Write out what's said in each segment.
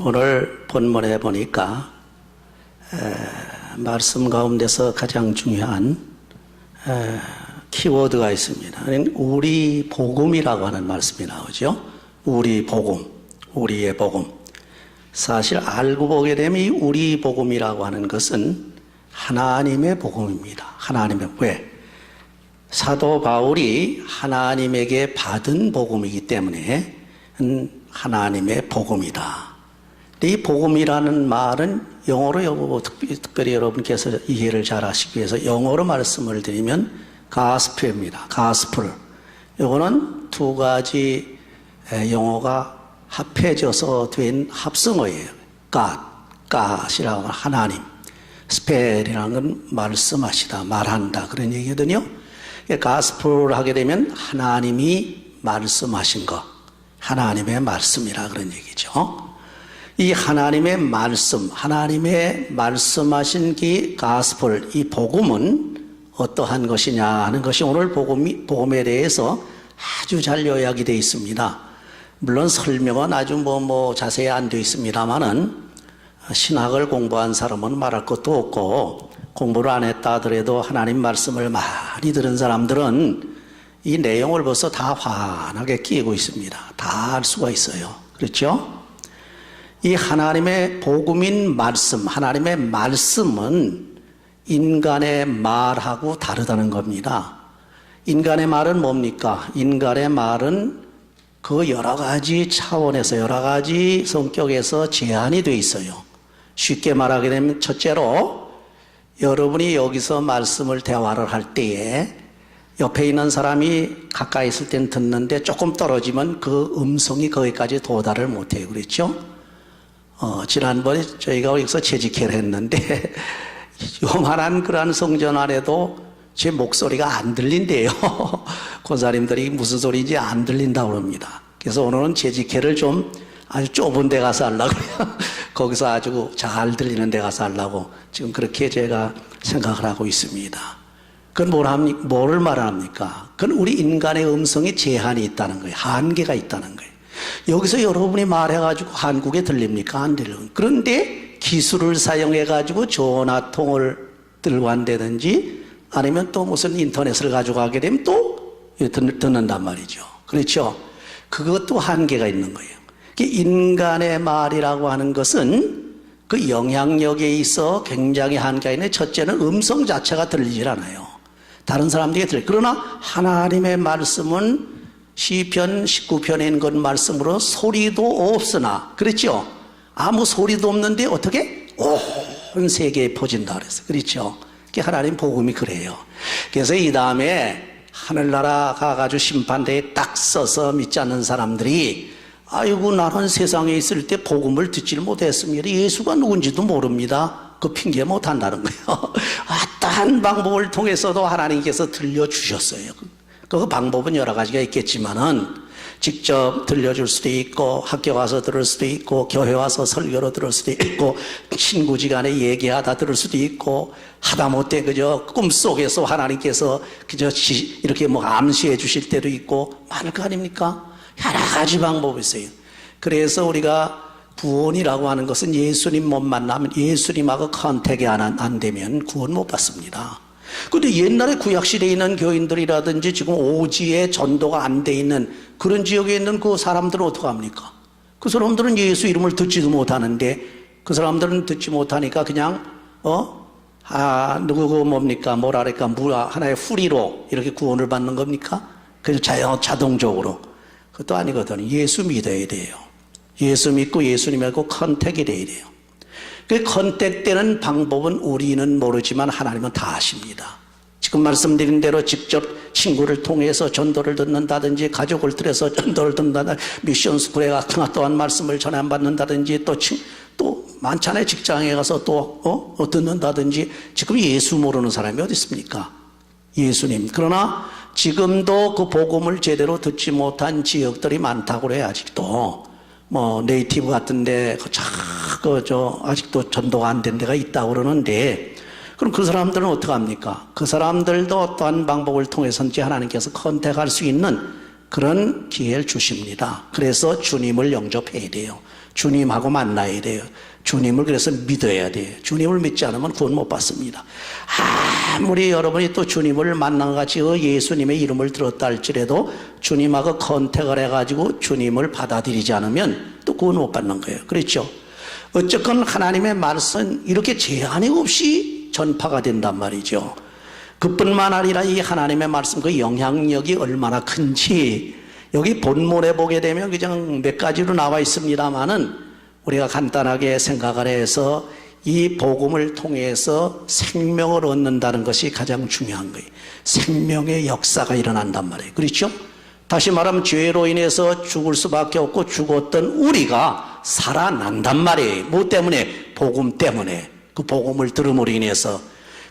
오늘 본문에 보니까 말씀 가운데서 가장 중요한 키워드가 있습니다. 우리 복음이라고 하는 말씀이 나오죠. 우리 복음, 우리의 복음. 사실 알고 보게 되면 이 우리 복음이라고 하는 것은 하나님의 복음입니다. 하나님의. 왜? 사도 바울이 하나님에게 받은 복음이기 때문에 하나님의 복음이다. 이 복음이라는 말은 영어로 특별히 여러분께서 이해를 잘 하시기 위해서 영어로 말씀을 드리면 가스펠입니다. 가스펠. 이거는 두 가지 영어가 합해져서 된 합성어예요. God이라고 하는 하나님. 스펠이라는 건 말씀하시다, 말한다 그런 얘기거든요. 가스펠을 하게 되면 하나님이 말씀하신 것, 하나님의 말씀이라 그런 얘기죠. 이 하나님의 말씀, 하나님의 말씀하신 그 가스펠, 이 복음은 어떠한 것이냐 하는 것이 오늘 복음에 대해서 아주 잘 요약이 되어 있습니다. 물론 설명은 아주 자세히 안 되어 있습니다만은 신학을 공부한 사람은 말할 것도 없고 공부를 안 했다 하더라도 하나님 말씀을 많이 들은 사람들은 이 내용을 벌써 다 환하게 끼고 있습니다. 다 알 수가 있어요. 그렇죠? 이 하나님의 복음인 말씀, 하나님의 말씀은 인간의 말하고 다르다는 겁니다. 인간의 말은 뭡니까? 인간의 말은 그 여러 가지 차원에서 여러 가지 성격에서 제한이 되어 있어요. 쉽게 말하게 되면 첫째로 여러분이 여기서 말씀을 대화를 할 때에 옆에 있는 사람이 가까이 있을 땐 듣는데 조금 떨어지면 그 음성이 거기까지 도달을 못해요. 그렇죠? 지난번에 저희가 여기서 재직회를 했는데 요만한 그러한 성전 안에도 제 목소리가 안 들린대요. 권사님들이 무슨 소리인지 안 들린다고 합니다. 그래서 오늘은 재직회를 좀 아주 좁은 데 가서 하려고요. 거기서 아주 잘 들리는 데 가서 하려고 지금 그렇게 제가 생각을 하고 있습니다. 그건 뭐를 말합니까? 그건 우리 인간의 음성에 제한이 있다는 거예요. 한계가 있다는 거예요. 여기서 여러분이 말해가지고 한국에 들립니까? 안 들려요. 그런데 기술을 사용해가지고 전화통을 들고 한다든지 아니면 또 무슨 인터넷을 가져가게 되면 또 듣는단 말이죠. 그렇죠? 그것도 한계가 있는 거예요. 인간의 말이라고 하는 것은 그 영향력에 있어 굉장히 한계가 있는데 첫째는 음성 자체가 들리질 않아요. 다른 사람들이 들려요. 그러나 하나님의 말씀은 시편 19편에 있는 것 말씀으로 소리도 없으나, 그렇죠? 아무 소리도 없는데 어떻게? 온 세계에 퍼진다 그랬어요. 그렇죠? 하나님 복음이 그래요. 그래서 이 다음에 하늘나라 가가지고 심판대에 딱 서서 믿지 않는 사람들이 아이고 나는 세상에 있을 때 복음을 듣지를 못했습니다. 예수가 누군지도 모릅니다. 그 핑계 못한다는 거예요. 어떠한 방법을 통해서도 하나님께서 들려주셨어요. 그 방법은 여러 가지가 있겠지만은 직접 들려줄 수도 있고 학교 가서 들을 수도 있고 교회 와서 설교로 들을 수도 있고 친구지간에 얘기하다 들을 수도 있고 하다못해 그저 꿈속에서 하나님께서 그저 이렇게 암시해 주실 때도 있고 많을 거 아닙니까? 여러 가지 방법이 있어요. 그래서 우리가 구원이라고 하는 것은 예수님 못 만나면 예수님하고 컨택이 안 되면 구원 못 받습니다. 근데 옛날에 구약시대에 있는 교인들이라든지 지금 오지에 전도가 안 돼 있는 그런 지역에 있는 그 사람들은 어떡합니까? 그 사람들은 예수 이름을 듣지도 못하는데 그 사람들은 듣지 못하니까 그냥 하나의 후리로 이렇게 구원을 받는 겁니까? 그래서 자동적으로. 그것도 아니거든요. 예수 믿어야 돼요. 예수 믿고 예수님하고 컨택이 돼야 돼요. 그 컨택되는 방법은 우리는 모르지만 하나님은 다 아십니다. 지금 말씀드린 대로 직접 친구를 통해서 전도를 듣는다든지 가족을 들여서 전도를 듣는다든지 미션스쿨에 가서 또한 말씀을 전해받는다든지 또 많잖아요. 직장에 가서 또 듣는다든지 지금 예수 모르는 사람이 어디 있습니까? 예수님. 그러나 지금도 그 복음을 제대로 듣지 못한 지역들이 많다고 그래요. 아직도 네이티브 같은데 아직도 전도가 안 된 데가 있다고 그러는데 그럼 그 사람들은 어떡합니까? 그 사람들도 어떠한 방법을 통해서인지 하나님께서 컨택할 수 있는 그런 기회를 주십니다. 그래서 주님을 영접해야 돼요. 주님하고 만나야 돼요. 주님을 그래서 믿어야 돼요. 주님을 믿지 않으면 구원 못 받습니다. 아무리 여러분이 또 주님을 만나같이 예수님의 이름을 들었다 할지라도 주님하고 컨택을 해가지고 주님을 받아들이지 않으면 또 구원 못 받는 거예요. 그렇죠? 어쨌건 하나님의 말씀은 이렇게 제한이 없이 전파가 된단 말이죠. 그뿐만 아니라 이 하나님의 말씀 그 영향력이 얼마나 큰지 여기 본문에 보게 되면 그냥 몇 가지로 나와 있습니다만은 우리가 간단하게 생각을 해서 이 복음을 통해서 생명을 얻는다는 것이 가장 중요한 거예요. 생명의 역사가 일어난단 말이에요. 그렇죠? 다시 말하면 죄로 인해서 죽을 수밖에 없고 죽었던 우리가 살아난단 말이에요. 뭐 때문에? 복음 때문에. 그 복음을 들음으로 인해서.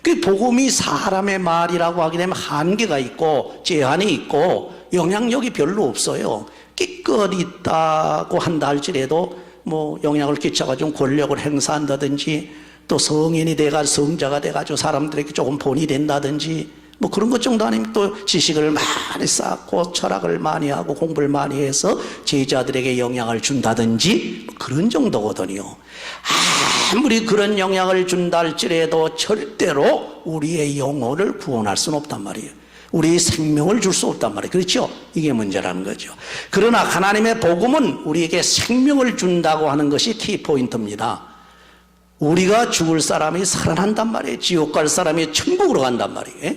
그 복음이 사람의 말이라고 하게 되면 한계가 있고 제한이 있고 영향력이 별로 없어요. 기껏 있다고 한다 할지라도 뭐 영향을 끼쳐가지고 권력을 행사한다든지 또 성인이 돼가지고 성자가 돼가지고 사람들에게 조금 본이 된다든지 뭐 그런 것 정도 아니면 또 지식을 많이 쌓고 철학을 많이 하고 공부를 많이 해서 제자들에게 영향을 준다든지 뭐 그런 정도거든요. 아무리 그런 영향을 준다 할지라도 절대로 우리의 영혼을 구원할 수는 없단 말이에요. 우리의 생명을 줄 수 없단 말이에요. 그렇죠? 이게 문제라는 거죠. 그러나 하나님의 복음은 우리에게 생명을 준다고 하는 것이 키포인트입니다. 우리가 죽을 사람이 살아난단 말이에요. 지옥 갈 사람이 천국으로 간단 말이에요.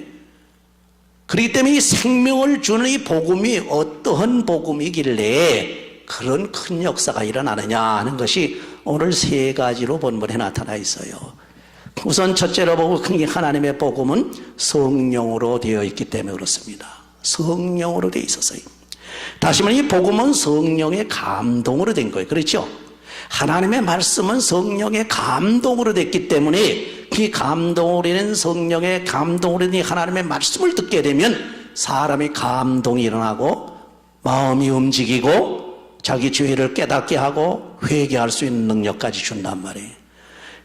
그렇기 때문에 이 생명을 주는 이 복음이 어떠한 복음이길래 그런 큰 역사가 일어나느냐 하는 것이 오늘 세 가지로 본문에 나타나 있어요. 우선 첫째로 보고 하나님의 복음은 성령으로 되어 있기 때문에 그렇습니다. 성령으로 되어 있었어요. 다시 말하면 이 복음은 성령의 감동으로 된 거예요. 그렇죠? 하나님의 말씀은 성령의 감동으로 됐기 때문에 이 감동으로 인한 성령의 감동으로 인한 하나님의 말씀을 듣게 되면 사람이 감동이 일어나고 마음이 움직이고 자기 죄를 깨닫게 하고 회개할 수 있는 능력까지 준단 말이에요.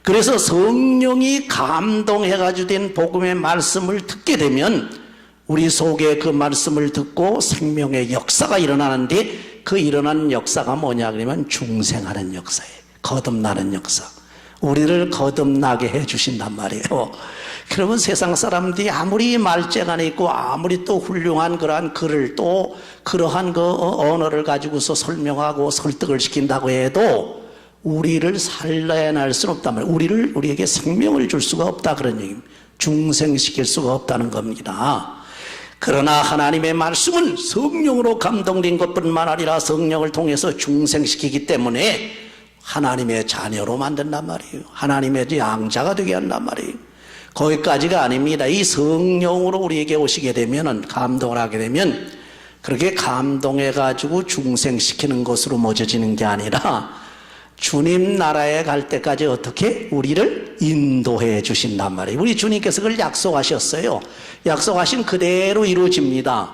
그래서 성령이 감동해가지고 된 복음의 말씀을 듣게 되면 우리 속에 그 말씀을 듣고 생명의 역사가 일어나는데 그 일어나는 역사가 뭐냐 그러면 중생하는 역사예요. 거듭나는 역사. 우리를 거듭나게 해주신단 말이에요. 그러면 세상 사람들이 아무리 말재간에 있고 아무리 또 훌륭한 그러한 글을 또 그러한 그 언어를 가지고서 설명하고 설득을 시킨다고 해도 우리를 살려낼 수는 없단 말이에요. 우리에게 생명을 줄 수가 없다 그런 얘기입니다. 중생시킬 수가 없다는 겁니다. 그러나 하나님의 말씀은 성령으로 감동된 것뿐만 아니라 성령을 통해서 중생시키기 때문에 하나님의 자녀로 만든단 말이에요. 하나님의 양자가 되게 한단 말이에요. 거기까지가 아닙니다. 이 성령으로 우리에게 오시게 되면 감동을 하게 되면 그렇게 감동해가지고 중생시키는 것으로 멎어지는 게 아니라 주님 나라에 갈 때까지 어떻게 우리를 인도해 주신단 말이에요. 우리 주님께서 그걸 약속하셨어요. 약속하신 그대로 이루어집니다.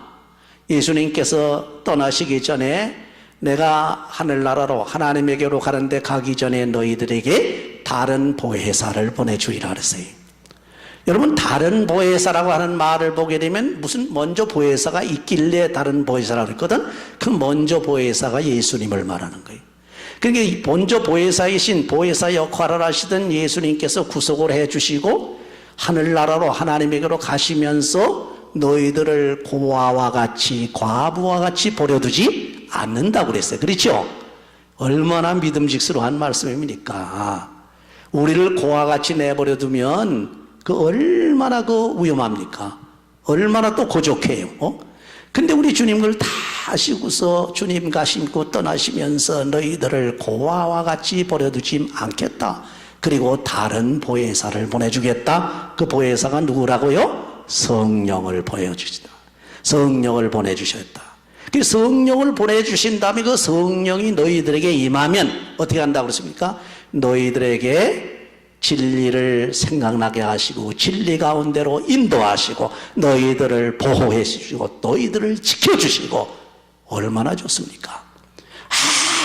예수님께서 떠나시기 전에 내가 하늘나라로 하나님에게로 가는데 가기 전에 너희들에게 다른 보혜사를 보내주리라 그랬어요. 여러분 다른 보혜사라고 하는 말을 보게 되면 무슨 먼저 보혜사가 있길래 다른 보혜사라고 했거든. 그 먼저 보혜사가 예수님을 말하는 거예요. 그러니까 먼저 보혜사이신 보혜사 역할을 하시던 예수님께서 구속을 해주시고 하늘나라로 하나님에게로 가시면서 너희들을 고아와 같이 과부와 같이 버려두지 않는다고 그랬어요. 그렇죠? 얼마나 믿음직스러운 말씀입니까? 우리를 고아같이 내버려두면 그 얼마나 그 위험합니까? 얼마나 또 고족해요. 근데 우리 주님 그걸 다 하시고서 주님 가심고 떠나시면서 너희들을 고아와 같이 버려두지 않겠다. 그리고 다른 보혜사를 보내주겠다. 그 보혜사가 누구라고요? 성령을 보여주시다. 성령을 보내주셨다. 그 성령을 보내주신 다음에 그 성령이 너희들에게 임하면 어떻게 한다고 그랬습니까? 너희들에게 진리를 생각나게 하시고 진리 가운데로 인도하시고 너희들을 보호해 주시고 너희들을 지켜주시고 얼마나 좋습니까?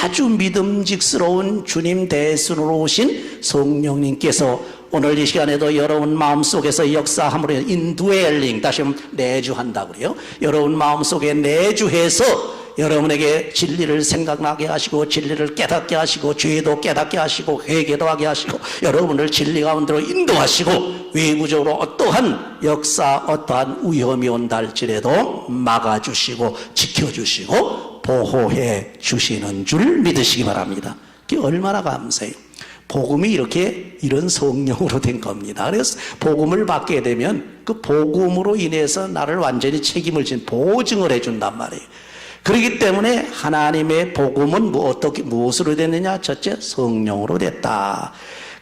아주 믿음직스러운 주님 대순으로 오신 성령님께서 오늘 이 시간에도 여러분 마음속에서 역사함으로 인드웰링, 다시 한번 내주한다고 그래요. 여러분 마음속에 내주해서 여러분에게 진리를 생각나게 하시고 진리를 깨닫게 하시고 죄도 깨닫게 하시고 회개도 하게 하시고 여러분을 진리 가운데로 인도하시고 외부적으로 어떠한 역사 어떠한 위험이 온다 할지라도 막아주시고 지켜주시고 보호해 주시는 줄 믿으시기 바랍니다. 그게 얼마나 감사해요. 복음이 이렇게 이런 성령으로 된 겁니다. 그래서 복음을 받게 되면 그 복음으로 인해서 나를 완전히 책임을 진 보증을 해준단 말이에요. 그렇기 때문에 하나님의 복음은 어떻게 무엇으로 됐느냐? 첫째 성령으로 됐다.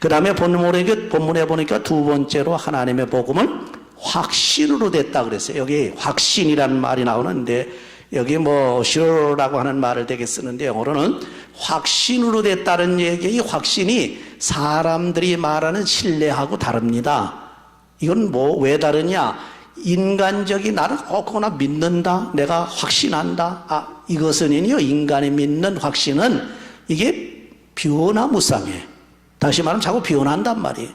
그 다음에 본문에 보니까 두 번째로 하나님의 복음은 확신으로 됐다 그랬어요. 여기 확신이라는 말이 나오는데 여기 sure라고 하는 말을 되게 쓰는데 영어로는 확신으로 됐다는 얘기, 이 확신이 사람들이 말하는 신뢰하고 다릅니다. 이건 왜 다르냐? 인간적인 나는 그거나 믿는다, 내가 확신한다. 이것은요, 인간이 믿는 확신은 이게 변화무쌍해. 다시 말하면 자꾸 변한단 말이에요.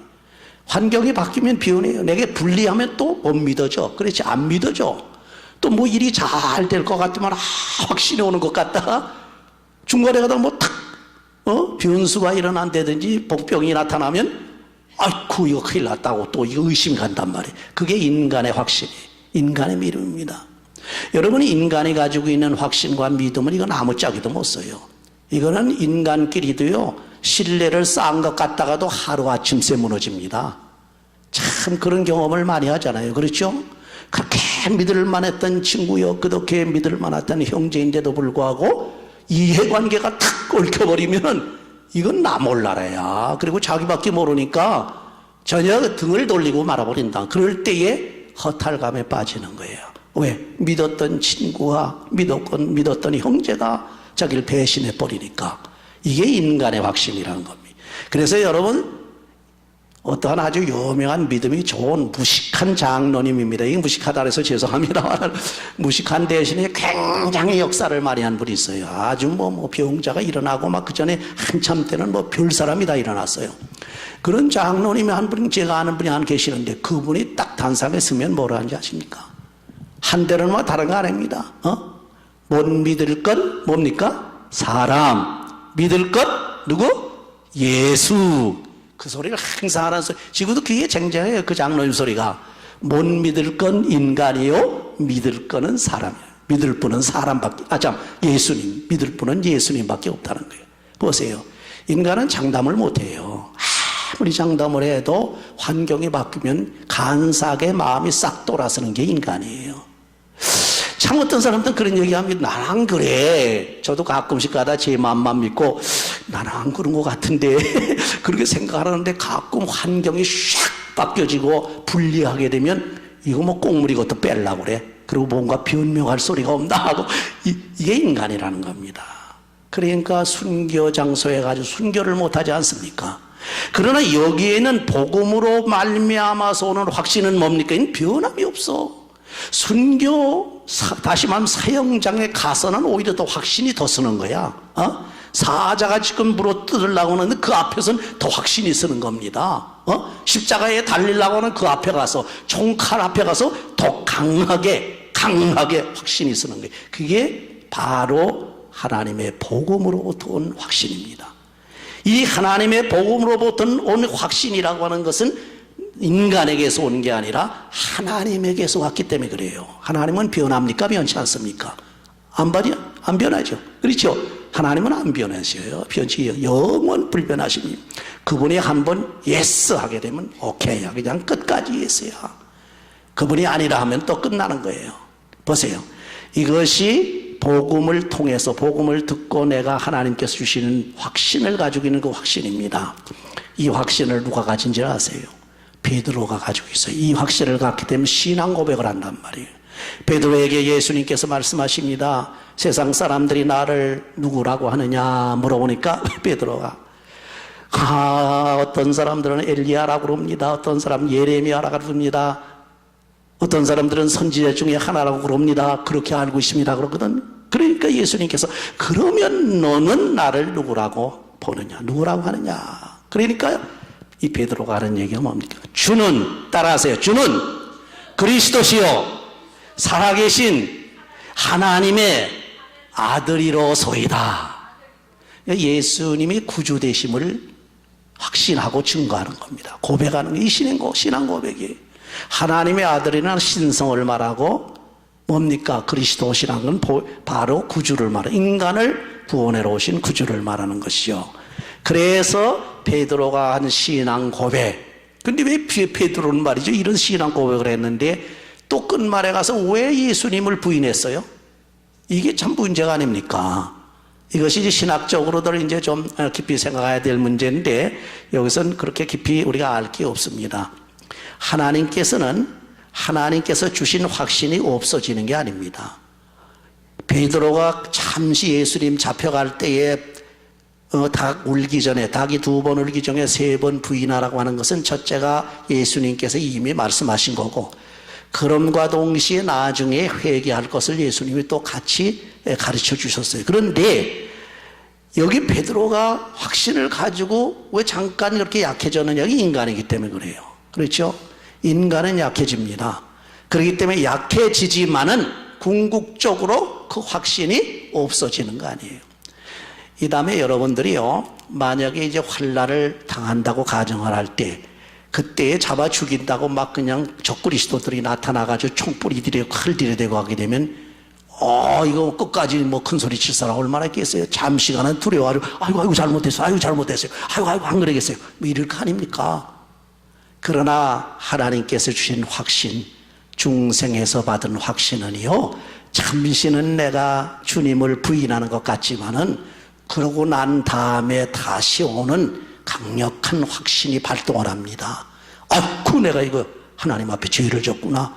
환경이 바뀌면 변해요. 내게 불리하면 또 못 믿어져. 그렇지, 안 믿어져. 또 일이 잘 될 것 같으면 확신이 오는 것 같다. 중간에 가다 변수가 일어난다든지 복병이 나타나면 아이쿠 이거 큰일 났다고 또 이거 의심 간단 말이에요. 그게 인간의 확신이에요. 인간의 믿음입니다. 여러분이 인간이 가지고 있는 확신과 믿음은 이건 아무짝에도 못 써요. 이거는 인간끼리도요, 신뢰를 쌓은 것 같다가도 하루아침새 무너집니다. 참 그런 경험을 많이 하잖아요. 그렇죠? 그렇게 믿을 만했던 친구요, 그렇게 믿을 만했던 형제인데도 불구하고 이해관계가 탁 얽혀버리면 이건 나 몰라라야. 그리고 자기밖에 모르니까 전혀 등을 돌리고 말아버린다. 그럴 때에 허탈감에 빠지는 거예요. 왜? 믿었던 친구와 믿었던 형제가 자기를 배신해버리니까. 이게 인간의 확신이라는 겁니다. 그래서 여러분, 어떠한 아주 유명한 믿음이 좋은 무식한 장로님입니다. 이게 무식하다 그래서 죄송합니다. 무식한 대신에 굉장히 역사를 많이 한 분이 있어요. 아주 병자가 일어나고 그 전에 한참 때는 별 사람이 다 일어났어요. 그런 장로님이 한 분, 제가 아는 분이 한 계시는데 그분이 딱 단상에 서면 뭐라 하는지 아십니까? 한 대는 다른 거 아닙니다. 못 믿을 건 뭡니까? 사람. 믿을 것 누구? 예수. 그 소리를 항상 하는 소리. 지금도 귀에 쟁쟁해요. 그 장로님 소리가. 못 믿을 건 인간이요, 믿을 거는 사람이에요. 믿을 분은 사람밖에, 예수님. 믿을 분은 예수님밖에 없다는 거예요. 보세요. 인간은 장담을 못해요. 아무리 장담을 해도 환경이 바뀌면 간사하게 마음이 싹 돌아서는 게 인간이에요. 참 어떤 사람들은 그런 얘기합니다. 나는 그래. 저도 가끔씩 가다 제 마음만 믿고 나는 그런 것 같은데 그렇게 생각하는데 가끔 환경이 샥 바뀌어지고 불리하게 되면 이거 꽁물이것도 빼려고 그래. 그리고 뭔가 변명할 소리가 없나 하고 이게 인간이라는 겁니다. 그러니까 순교 장소에 가지고 순교를 못하지 않습니까? 그러나 여기에는 복음으로 말미암아서 오는 확신은 뭡니까? 이는 변함이 없어. 순교, 다시 말하면 사형장에 가서는 오히려 더 확신이 더 쓰는 거야. 사자가 지금 물어 뜯으려고 하는데 그 앞에서는 더 확신이 쓰는 겁니다. 십자가에 달리려고 하는 그 앞에 가서, 총칼 앞에 가서 더 강하게 확신이 쓰는 거예요. 그게 바로 하나님의 복음으로부터 온 확신입니다. 이 하나님의 복음으로부터 온 확신이라고 하는 것은 인간에게서 오는 게 아니라 하나님에게서 왔기 때문에 그래요. 하나님은 변합니까? 변치 않습니까? 안 변하죠. 그렇죠? 하나님은 안 변하셔요. 변치 영원 불변하십니다. 그분이 한번 예스 하게 되면 오케이 그냥 끝까지 예스야. 그분이 아니라 하면 또 끝나는 거예요. 보세요. 이것이 복음을 통해서 복음을 듣고 내가 하나님께서 주시는 확신을 가지고 있는 그 확신입니다. 이 확신을 누가 가진지 아세요? 베드로가 가지고 있어요. 이 확신을 갖게 되면 신앙 고백을 한단 말이에요. 베드로에게 예수님께서 말씀하십니다. 세상 사람들이 나를 누구라고 하느냐 물어보니까 베드로가 어떤 사람들은 엘리야라고 그럽니다. 어떤 사람은 예레미야라고 그럽니다. 어떤 사람들은 선지자 중에 하나라고 그럽니다. 그렇게 알고 있습니다. 그러거든. 그러니까 예수님께서 그러면 너는 나를 누구라고 보느냐? 누구라고 하느냐? 그러니까 이 베드로가 하는 얘기가 뭡니까? 주는, 따라하세요. 주는 그리스도시요 살아계신 하나님의 아들이로소이다. 예수님이 구주 되심을 확신하고 증거하는 겁니다. 고백하는 게 이 신앙 고백이에요. 하나님의 아들이라는 신성을 말하고 뭡니까? 그리스도시라는 건 바로 구주를 말하는, 인간을 구원하러 오신 구주를 말하는 것이요. 그래서 베드로가 한 신앙 고백. 근데 왜 베드로는 말이죠, 이런 신앙 고백을 했는데 또 끝말에 가서 왜 예수님을 부인했어요? 이게 참 문제가 아닙니까? 이것이 이제 신학적으로들 이제 좀 깊이 생각해야 될 문제인데 여기서는 그렇게 깊이 우리가 알 게 없습니다. 하나님께서 주신 확신이 없어지는 게 아닙니다. 베드로가 잠시 예수님 잡혀갈 때에 닭 울기 전에, 닭이 2번 울기 전에 3번 부인하라고 하는 것은 첫째가 예수님께서 이미 말씀하신 거고, 그럼과 동시에 나중에 회개할 것을 예수님이 또 같이 가르쳐 주셨어요. 그런데 여기 베드로가 확신을 가지고 왜 잠깐 이렇게 약해졌느냐? 인간이기 때문에 그래요. 그렇죠? 인간은 약해집니다. 그렇기 때문에 약해지지만은 궁극적으로 그 확신이 없어지는 거 아니에요. 이 다음에 여러분들이요, 만약에 이제 환난을 당한다고 가정을 할 때, 그때에 잡아 죽인다고 막 그냥 적그리스도들이 나타나가지고 총불이 들이대고 칼 들이대고 하게 되면, 이거 끝까지 뭐 큰 소리 칠 사람 얼마나 있겠어요? 잠시간은 두려워하고, 아이고, 잘못했어요. 아이고, 안 그러겠어요. 뭐 이럴 거 아닙니까? 그러나 하나님께서 주신 확신, 중생에서 받은 확신은요, 잠시는 내가 주님을 부인하는 것 같지만은 그러고 난 다음에 다시 오는 강력한 확신이 발동을 합니다. 내가 이거 하나님 앞에 죄를 졌구나.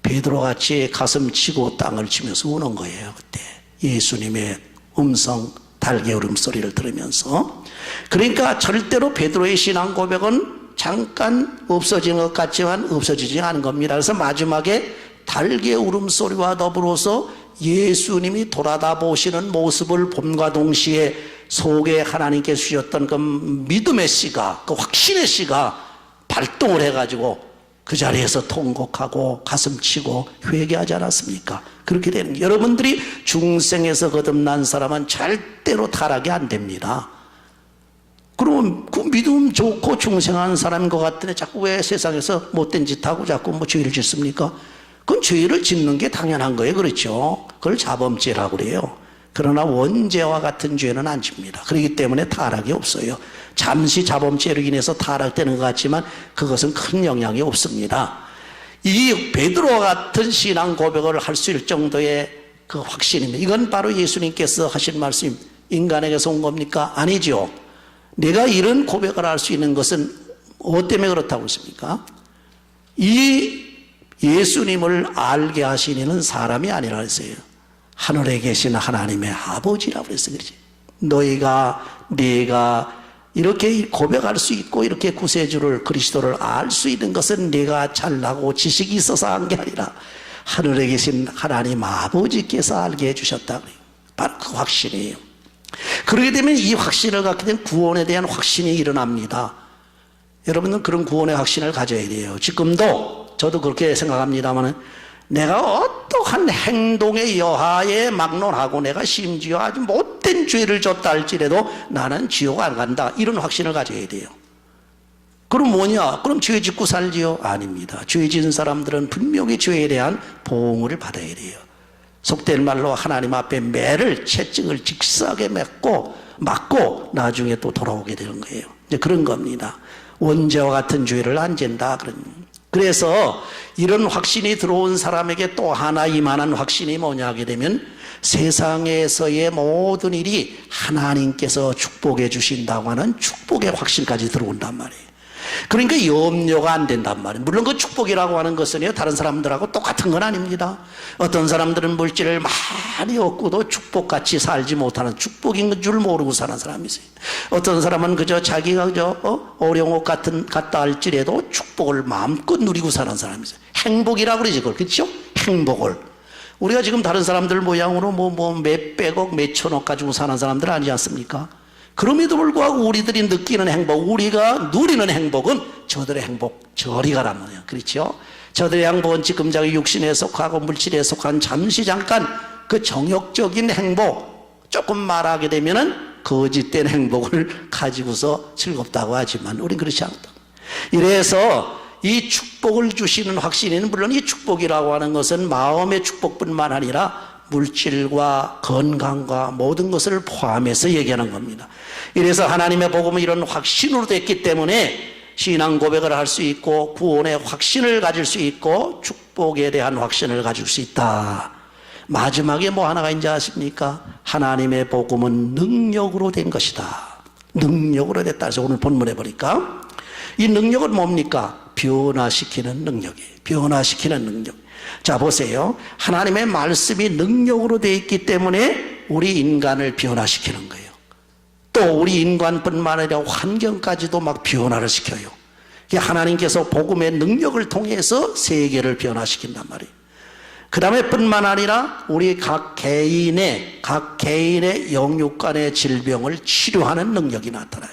베드로같이 가슴 치고 땅을 치면서 우는 거예요. 그때 예수님의 음성, 달개 울음소리를 들으면서. 그러니까 절대로 베드로의 신앙 고백은 잠깐 없어진 것 같지만 없어지지 않은 겁니다. 그래서 마지막에 달개 울음소리와 더불어서 예수님이 돌아다 보시는 모습을 봄과 동시에 속에 하나님께서 주셨던 그 믿음의 씨가, 그 확신의 씨가 발동을 해가지고 그 자리에서 통곡하고 가슴치고 회개하지 않았습니까? 그렇게 되는 거예요. 여러분들이 중생에서 거듭난 사람은 절대로 타락이 안 됩니다. 그러면 그 믿음 좋고 중생한 사람인 것 같은데 자꾸 왜 세상에서 못된 짓 하고 자꾸 뭐 죄를 짓습니까? 그건 죄를 짓는 게 당연한 거예요. 그렇죠? 그걸 자범죄라고 그래요. 그러나 원죄와 같은 죄는 안 집니다. 그렇기 때문에 타락이 없어요. 잠시 자범죄로 인해서 타락되는 것 같지만 그것은 큰 영향이 없습니다. 이 베드로와 같은 신앙 고백을 할 수 있을 정도의 그 확신입니다. 이건 바로 예수님께서 하신 말씀, 인간에게서 온 겁니까? 아니죠. 내가 이런 고백을 할 수 있는 것은 뭐 때문에 그렇다고 했습니까? 이 예수님을 알게 하시는 사람이 아니라 했어요. 하늘에 계신 하나님의 아버지라고 그랬어요. 그렇지? 내가 이렇게 고백할 수 있고 이렇게 구세주를, 그리스도를 알 수 있는 것은 내가 잘나고 지식이 있어서 한 게 아니라 하늘에 계신 하나님 아버지께서 알게 해주셨다. 바로 그 확신이에요. 그렇게 되면 이 확신을 갖게 되면 구원에 대한 확신이 일어납니다. 여러분은 그런 구원의 확신을 가져야 돼요. 지금도 저도 그렇게 생각합니다만, 내가 어떠한 행동의 여하에 막론하고 내가 심지어 아주 못된 죄를 졌다 할지라도 나는 지옥 안 간다, 이런 확신을 가져야 돼요. 그럼 뭐냐? 그럼 죄 짓고 살지요? 아닙니다. 죄 지은 사람들은 분명히 죄에 대한 보응을 받아야 돼요. 속된 말로 하나님 앞에 매를, 채찍을 직사하게 맞고 나중에 또 돌아오게 되는 거예요. 이제 그런 겁니다. 원죄와 같은 죄를 안 진다. 그래서 이런 확신이 들어온 사람에게 또 하나 이만한 확신이 뭐냐 하게 되면 세상에서의 모든 일이 하나님께서 축복해 주신다고 하는 축복의 확신까지 들어온단 말이에요. 그러니까 염려가 안 된단 말이에요. 물론 그 축복이라고 하는 것은요, 다른 사람들하고 똑같은 건 아닙니다. 어떤 사람들은 물질을 많이 얻고도 축복같이 살지 못하는, 축복인 줄 모르고 사는 사람이 있어요. 어떤 사람은 그저 자기가 어려운 것 같다 할지라도 축복을 마음껏 누리고 사는 사람이 있어요. 행복이라고 그러지, 그걸. 그렇죠? 행복을. 우리가 지금 다른 사람들 모양으로 몇 백억, 몇 천억 가지고 사는 사람들 아니지 않습니까? 그럼에도 불구하고 우리들이 느끼는 행복, 우리가 누리는 행복은 저들의 행복 저리 가란 말이에요. 그렇죠? 저들의 행복은 지금 자기 육신에 속하고 물질에 속한 잠시 잠깐 그 정욕적인 행복, 조금 말하게 되면은 거짓된 행복을 가지고서 즐겁다고 하지만 우린 그렇지 않다. 이래서 이 축복을 주시는 확신에는 물론 이 축복이라고 하는 것은 마음의 축복뿐만 아니라 물질과 건강과 모든 것을 포함해서 얘기하는 겁니다. 이래서 하나님의 복음은 이런 확신으로 됐기 때문에 신앙 고백을 할 수 있고 구원의 확신을 가질 수 있고 축복에 대한 확신을 가질 수 있다. 마지막에 뭐 하나가 있는지 아십니까? 하나님의 복음은 능력으로 된 것이다. 능력으로 됐다. 그래서 오늘 본문에 보니까 이 능력은 뭡니까? 변화시키는 능력이에요. 변화시키는 능력. 자, 보세요. 하나님의 말씀이 능력으로 되어 있기 때문에 우리 인간을 변화시키는 거예요. 또 우리 인간뿐만 아니라 환경까지도 막 변화를 시켜요. 하나님께서 복음의 능력을 통해서 세계를 변화시킨단 말이에요. 그 다음에 뿐만 아니라 우리 각 개인의 영육간의 질병을 치료하는 능력이 나타나요.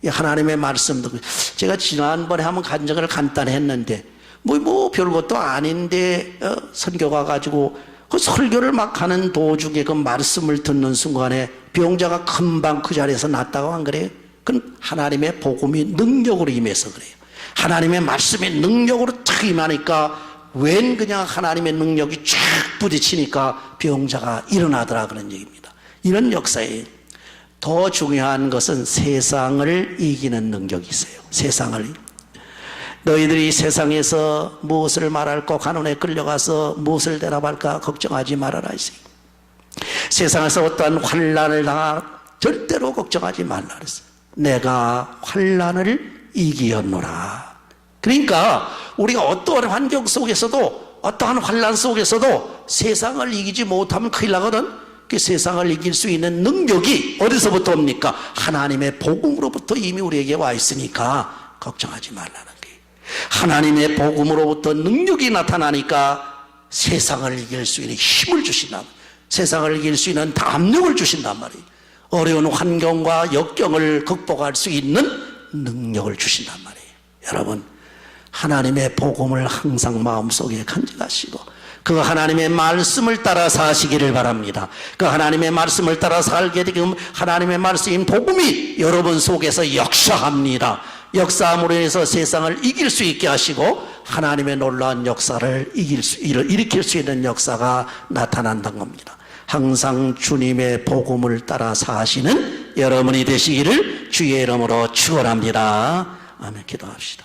하나님의 말씀도 제가 지난번에 한번 간증을 간단히 했는데 뭐 별것도 아닌데 선교가 가지고 그 설교를 막 하는 도중에 그 말씀을 듣는 순간에 병자가 금방 그 자리에서 낫다고 안 그래요? 그건 하나님의 복음이 능력으로 임해서 그래요. 하나님의 말씀이 능력으로 탁 임하니까 웬 그냥 하나님의 능력이 쫙 부딪히니까 병자가 일어나더라 그런 얘기입니다. 이런 역사예요. 더 중요한 것은 세상을 이기는 능력이 있어요. 세상을. 너희들이 세상에서 무엇을 말할까 가난에 끌려가서 무엇을 대답할까 걱정하지 말아라 했어요. 세상에서 어떠한 환난을 당하 절대로 걱정하지 말라 그랬어요. 내가 환난을 이기었노라. 그러니까 우리가 어떠한 환경 속에서도 어떠한 환난 속에서도 세상을 이기지 못하면 큰일 나거든. 그 세상을 이길 수 있는 능력이 어디서부터 옵니까? 하나님의 복음으로부터 이미 우리에게 와 있으니까 걱정하지 말라는 거예요. 하나님의 복음으로부터 능력이 나타나니까 세상을 이길 수 있는 힘을 주신다. 세상을 이길 수 있는 담력을 주신단 말이에요. 어려운 환경과 역경을 극복할 수 있는 능력을 주신단 말이에요. 여러분, 하나님의 복음을 항상 마음속에 간직하시고 그 하나님의 말씀을 따라 사시기를 바랍니다. 그 하나님의 말씀을 따라 살게 되면 하나님의 말씀인 복음이 여러분 속에서 역사합니다. 역사함으로 인해서 세상을 이길 수 있게 하시고 하나님의 놀라운 역사를 일으킬 수 있는 역사가 나타난다는 겁니다. 항상 주님의 복음을 따라 사시는 여러분이 되시기를 주의 이름으로 축원합니다. 아멘. 기도합시다.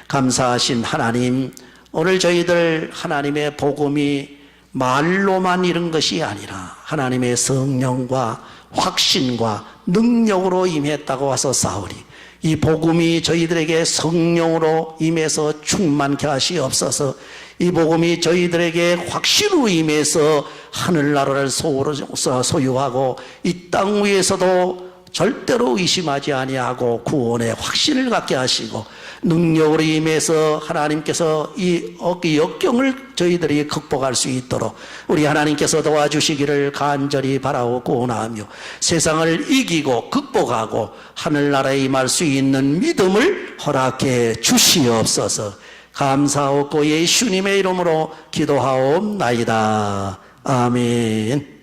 감사하신 하나님, 오늘 저희들 하나님의 복음이 말로만 이룬 것이 아니라 하나님의 성령과 확신과 능력으로 임했다고 와서 싸우리. 이 복음이 저희들에게 성령으로 임해서 충만케 하시옵소서. 이 복음이 저희들에게 확신으로 임해서 하늘나라를 소유하고 이 땅 위에서도 절대로 의심하지 아니하고 구원의 확신을 갖게 하시고 능력으로 임해서 하나님께서 이 역경을 저희들이 극복할 수 있도록 우리 하나님께서 도와주시기를 간절히 바라고 원하며 세상을 이기고 극복하고 하늘나라에 임할 수 있는 믿음을 허락해 주시옵소서. 감사하고 예수님의 이름으로 기도하옵나이다. 아멘.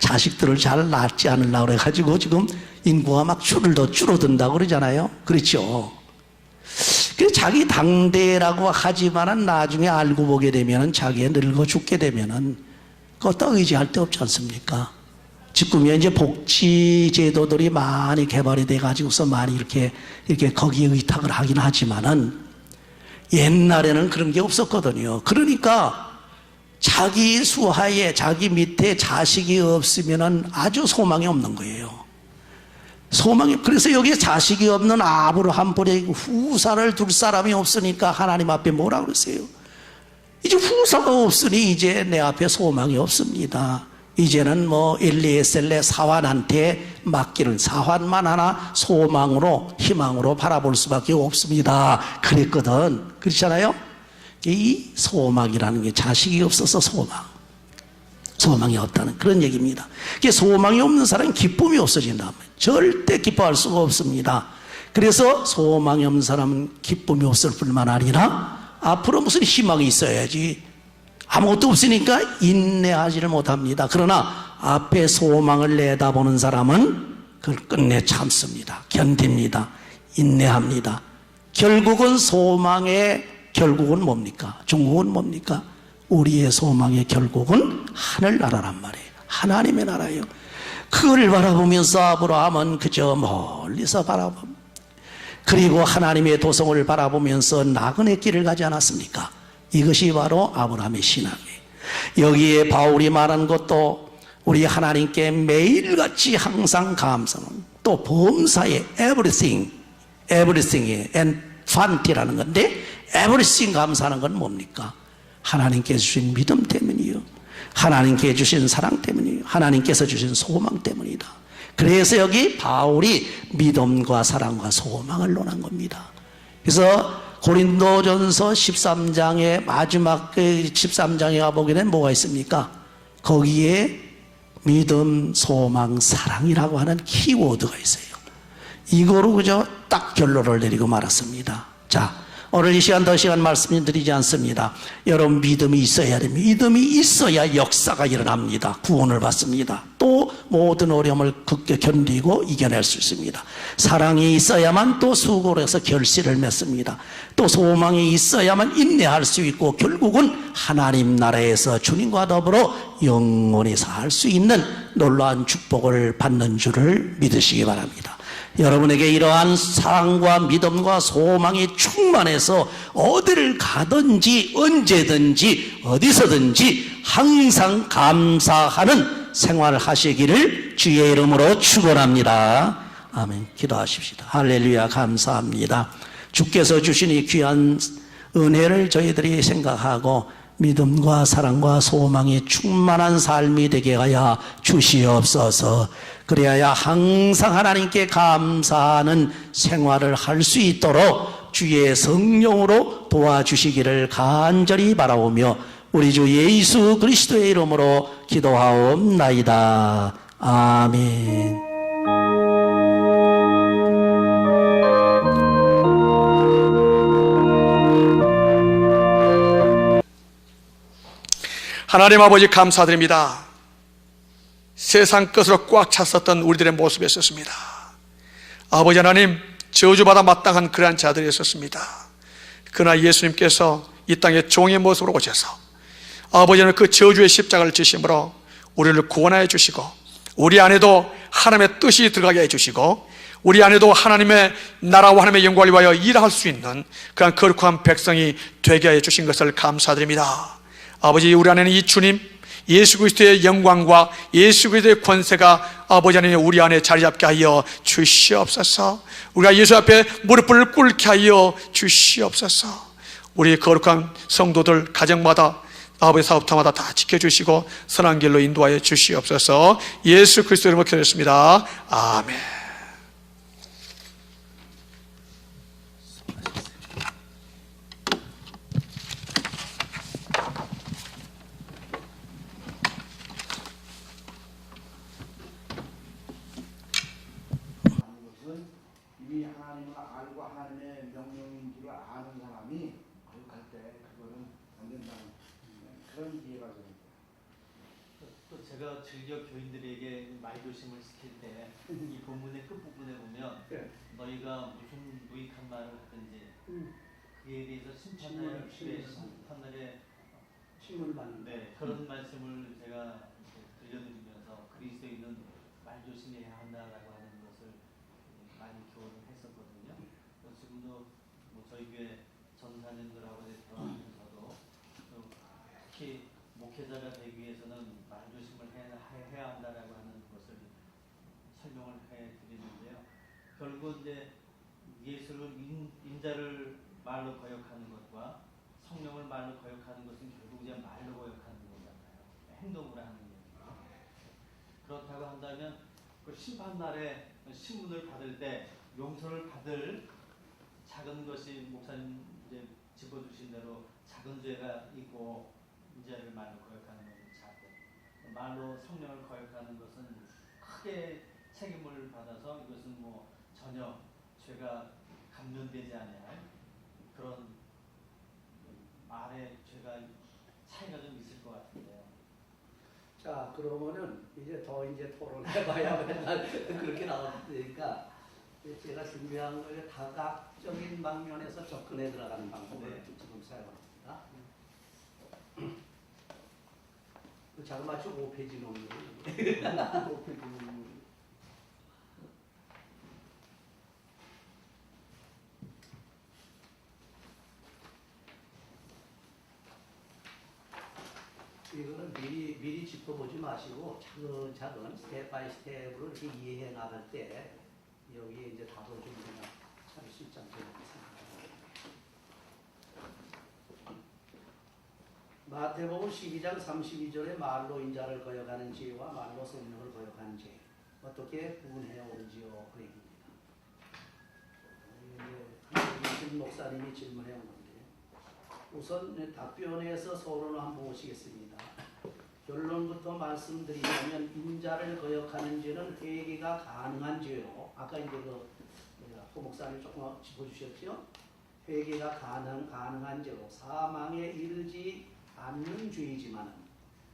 자식들을 잘 낳지 않으려고 그래가지고 지금 인구가 막 줄어든다고 그러잖아요. 그렇죠. 그래서 자기 당대라고 하지만은 나중에 알고 보게 되면은 자기가 늙어 죽게 되면은 그것도 의지할 데 없지 않습니까? 지금은 이제 복지 제도들이 많이 개발이 돼가지고서 많이 이렇게 거기에 의탁을 하긴 하지만은 옛날에는 그런 게 없었거든요. 그러니까 자기 수하에 자기 밑에 자식이 없으면은 아주 소망이 없는 거예요. 그래서 여기에 자식이 없는 아브라함벌에 후사를 둘 사람이 없으니까 하나님 앞에 뭐라 그러세요? 이제 후사가 없으니 이제 내 앞에 소망이 없습니다. 이제는 뭐 엘리에셀레 사환한테 맡기는 사환만 하나 소망으로 희망으로 바라볼 수밖에 없습니다. 그랬거든. 그렇잖아요? 이 소망이라는 게 자식이 없어서 소망이 없다는 그런 얘기입니다. 소망이 없는 사람은 기쁨이 없어진다. 절대 기뻐할 수가 없습니다. 그래서 소망이 없는 사람은 기쁨이 없을 뿐만 아니라 앞으로 무슨 희망이 있어야지. 아무것도 없으니까 인내하지를 못합니다. 그러나 앞에 소망을 내다보는 사람은 그걸 끝내 참습니다. 견딥니다. 인내합니다. 결국은 소망의 결국은 뭡니까? 종국은 뭡니까? 우리의 소망의 결국은 하늘나라란 말이에요. 하나님의 나라예요. 그걸 바라보면서 아브라함은 그저 멀리서 바라봅니다. 그리고 하나님의 도성을 바라보면서 나그네 길을 가지 않았습니까? 이것이 바로 아브라함의 신앙이에요. 여기에 바울이 말한 것도 우리 하나님께 매일같이 항상 감사하는, 또 범사에 everything에 and fan티라는 건데, everything 감사하는 건 뭡니까? 하나님께 주신 믿음 때문이요, 하나님께 주신 사랑 때문이요, 하나님께서 주신 소망 때문이다. 그래서 여기 바울이 믿음과 사랑과 소망을 논한 겁니다. 그래서 고린도전서 13장의 마지막 13장에 가보게 되면 뭐가 있습니까? 거기에 믿음, 소망, 사랑이라고 하는 키워드가 있어요. 이거로 그저 딱 결론을 내리고 말았습니다. 자, 오늘 이 시간 더 시간 말씀드리지 않습니다. 여러분, 믿음이 있어야 됩니다. 믿음이 있어야 역사가 일어납니다. 구원을 받습니다. 또 모든 어려움을 견디고 이겨낼 수 있습니다. 사랑이 있어야만 또 수고를 해서 결실을 맺습니다. 또 소망이 있어야만 인내할 수 있고, 결국은 하나님 나라에서 주님과 더불어 영원히 살 수 있는 놀라운 축복을 받는 줄을 믿으시기 바랍니다. 여러분에게 이러한 사랑과 믿음과 소망이 충만해서 어디를 가든지 언제든지 어디서든지 항상 감사하는 생활을 하시기를 주의 이름으로 축원합니다. 아멘. 기도하십시다. 할렐루야. 감사합니다. 주께서 주신 이 귀한 은혜를 저희들이 생각하고 믿음과 사랑과 소망이 충만한 삶이 되게 하여 주시옵소서. 그래야 항상 하나님께 감사하는 생활을 할 수 있도록 주의 성령으로 도와주시기를 간절히 바라오며 우리 주 예수 그리스도의 이름으로 기도하옵나이다. 아멘. 하나님 아버지 감사드립니다. 세상 것으로 꽉 찼었던 우리들의 모습이 있었습니다. 아버지 하나님, 저주받아 마땅한 그러한 자들이 있었습니다. 그러나 예수님께서 이 땅에 종의 모습으로 오셔서 아버지는 그 저주의 십자가를 지심으로 우리를 구원하여 주시고, 우리 안에도 하나님의 뜻이 들어가게 해주시고, 우리 안에도 하나님의 나라와 하나님의 영광을 위하여 일할 수 있는 그런 거룩한 백성이 되게 하여 주신 것을 감사드립니다. 아버지, 우리 안에는 이 주님 예수 그리스도의 영광과 예수 그리스도의 권세가 아버지 하나님 우리 안에 자리 잡게 하여 주시옵소서. 우리가 예수 앞에 무릎을 꿇게 하여 주시옵소서. 우리 거룩한 성도들 가정마다 아버지 사업터마다 다 지켜주시고 선한 길로 인도하여 주시옵소서. 예수 그리스도 이름으로 기도했습니다. 아멘. 이미 하나님을 알고 하나님의 명령인 줄을 아는 사람이 거룩할 때 그거는 안 된다는 그런 이해가 됩니다. 또 제가 즐겨 교인들에게 말조심을 시킬 때 이 본문의 끝부분에 보면 너희가 무슨 무익한 말을 하든지 그에 대해서 심판날에 칭을 받는 그런 말씀을 제가 들려드리면서 그리스도에 있는 말조심해야 한다라고 하는 것을 많이 교훈을 했었거든요. 지금도 뭐 저희 교회 전사님들하고 대화하면서도 특히 목회자가 되기 위해서는 말조심을 해야 한다라고 하는 것을 설명을 해드리는데요. 결국 이제 예수를 인자를 말로 거역하는 것과 성령을 말로 거역하는 것은 결국 이제 말로 거역하는 거잖아요. 행동으로 하는 얘기죠. 그렇다고 한다면 그 심판날에 신문을 받을 때 용서를 받을 작은 것이 목사님 이제 짚어주신 대로 작은 죄가 있고 인자를 말로 거역하는 것은 작은, 말로 성령을 거역하는 것은 크게 책임을 받아서 이것은 뭐 전혀 죄가 감면되지 않아야 그런 말의 죄가 차이가 좀 있을 것 같은데요. 자, 그러면은 이제 토론해봐야 맨날 그렇게 나오니까 제가 준비한 거에 다각적인 방면에서 접근해 들어가는 방법을 지금 사용합니다. 그 자그마치 5페이지 논문. 5페이지 논문. 이거는 미리 짚어보지 마시고 차근차근 스텝 바이 스텝으로 이렇게 이해해 나갈 때 여기에 이제 답을 좀 그냥 찾을 수 있지 않겠나 생각합니다. 마태복음 12장 32절에 말로 인자를 거역하는 죄와 말로 성령을 거역하는 죄 어떻게 구분해 오는지요? 그 얘기입니다. 이제 목사님이 질문해 온 건데 우선 답변에서 서론을 한번 보시겠습니다. 결론부터 말씀드리자면 인자를 거역하는 죄는 회개가 가능한 죄로 아까 이제 호 목사님 조금 짚어주셨죠? 회개가 가능한 죄로 사망에 이르지 않는 죄이지만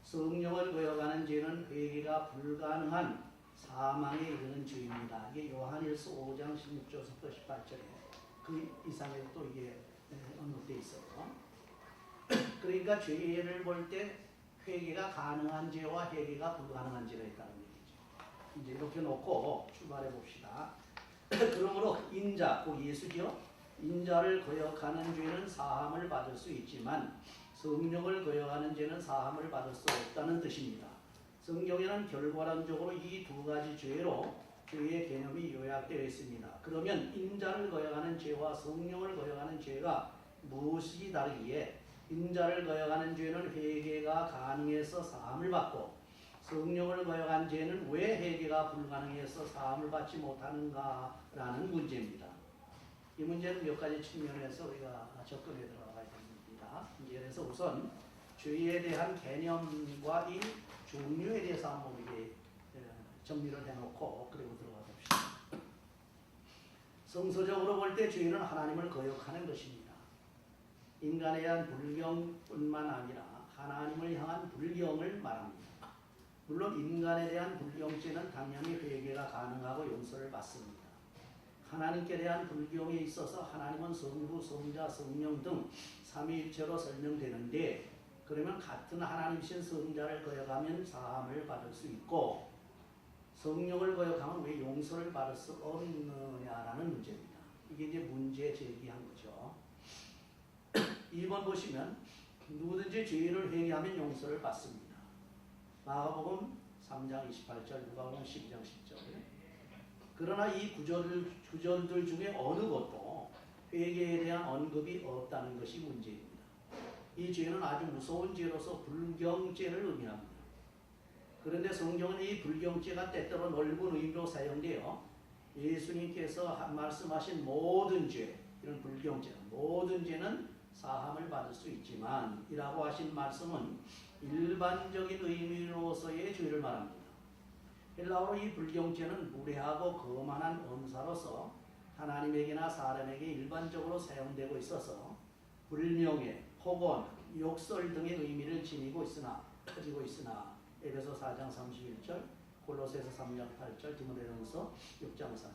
성령을 거역하는 죄는 회개가 불가능한 사망에 이르는 죄입니다. 이게 요한일서 5장 16절부터 18절에 그 이상에 또 이게 언급되어 있어요. 그러니까 죄를 볼 때 회개가 가능한 죄와 회개가 불가능한 죄가 있다는 얘기죠. 이제 이렇게 놓고 출발해 봅시다. 그러므로 인자, 곧 예수죠. 인자를 거역하는 죄는 사함을 받을 수 있지만 성령을 거역하는 죄는 사함을 받을 수 없다는 뜻입니다. 성경에는 결과론적으로 이 두 가지 죄로 죄의 개념이 요약되어 있습니다. 그러면 인자를 거역하는 죄와 성령을 거역하는 죄가 무엇이 다르기에 인자를 거역하는 죄는 회개가 가능해서 사함을 받고 성령을 거역한 죄는 왜 회개가 불가능해서 사함을 받지 못하는가라는 문제입니다. 이 문제는 몇 가지 측면에서 우리가 접근해 들어가야 됩니다. 그래서 우선 죄에 대한 개념과 이 종류에 대해서 한번 우리 정리를 해놓고 그리고 들어가 봅시다. 성서적으로 볼 때 죄는 하나님을 거역하는 것입니다. 인간에 대한 불경뿐만 아니라 하나님을 향한 불경을 말합니다. 물론 인간에 대한 불경죄는 당연히 회개가 가능하고 용서를 받습니다. 하나님께 대한 불경에 있어서 하나님은 성부, 성자, 성령 등 삼위일체로 설명되는데 그러면 같은 하나님이신 성자를 거역하면 사함을 받을 수 있고 성령을 거역하면 왜 용서를 받을 수 없느냐라는 문제입니다. 이게 이제 문제 제기한 거죠. 2번 보시면 누구든지 죄를 회개하면 용서를 받습니다. 마가복음 3장 28절, 누가복음 12장 10절. 그러나 이 구절들 중에 어느 것도 회개에 대한 언급이 없다는 것이 문제입니다. 이 죄는 아주 무서운 죄로서 불경죄를 의미합니다. 그런데 성경은 이 불경죄가 때때로 넓은 의미로 사용되어 예수님께서 말씀하신 모든 죄, 이런 불경죄, 모든 죄는 사함을 받을 수 있지만 이라고 하신 말씀은 일반적인 의미로서의 죄를 말합니다. 헬라어로 이 불경죄는 무례하고 거만한 언사로서 하나님에게나 사람에게 일반적으로 사용되고 있어서 불명예, 폭언, 욕설 등의 의미를 가지고 있으나 에베소 4장 31절, 골로새서 3장 8절, 디모데전서 6장 3절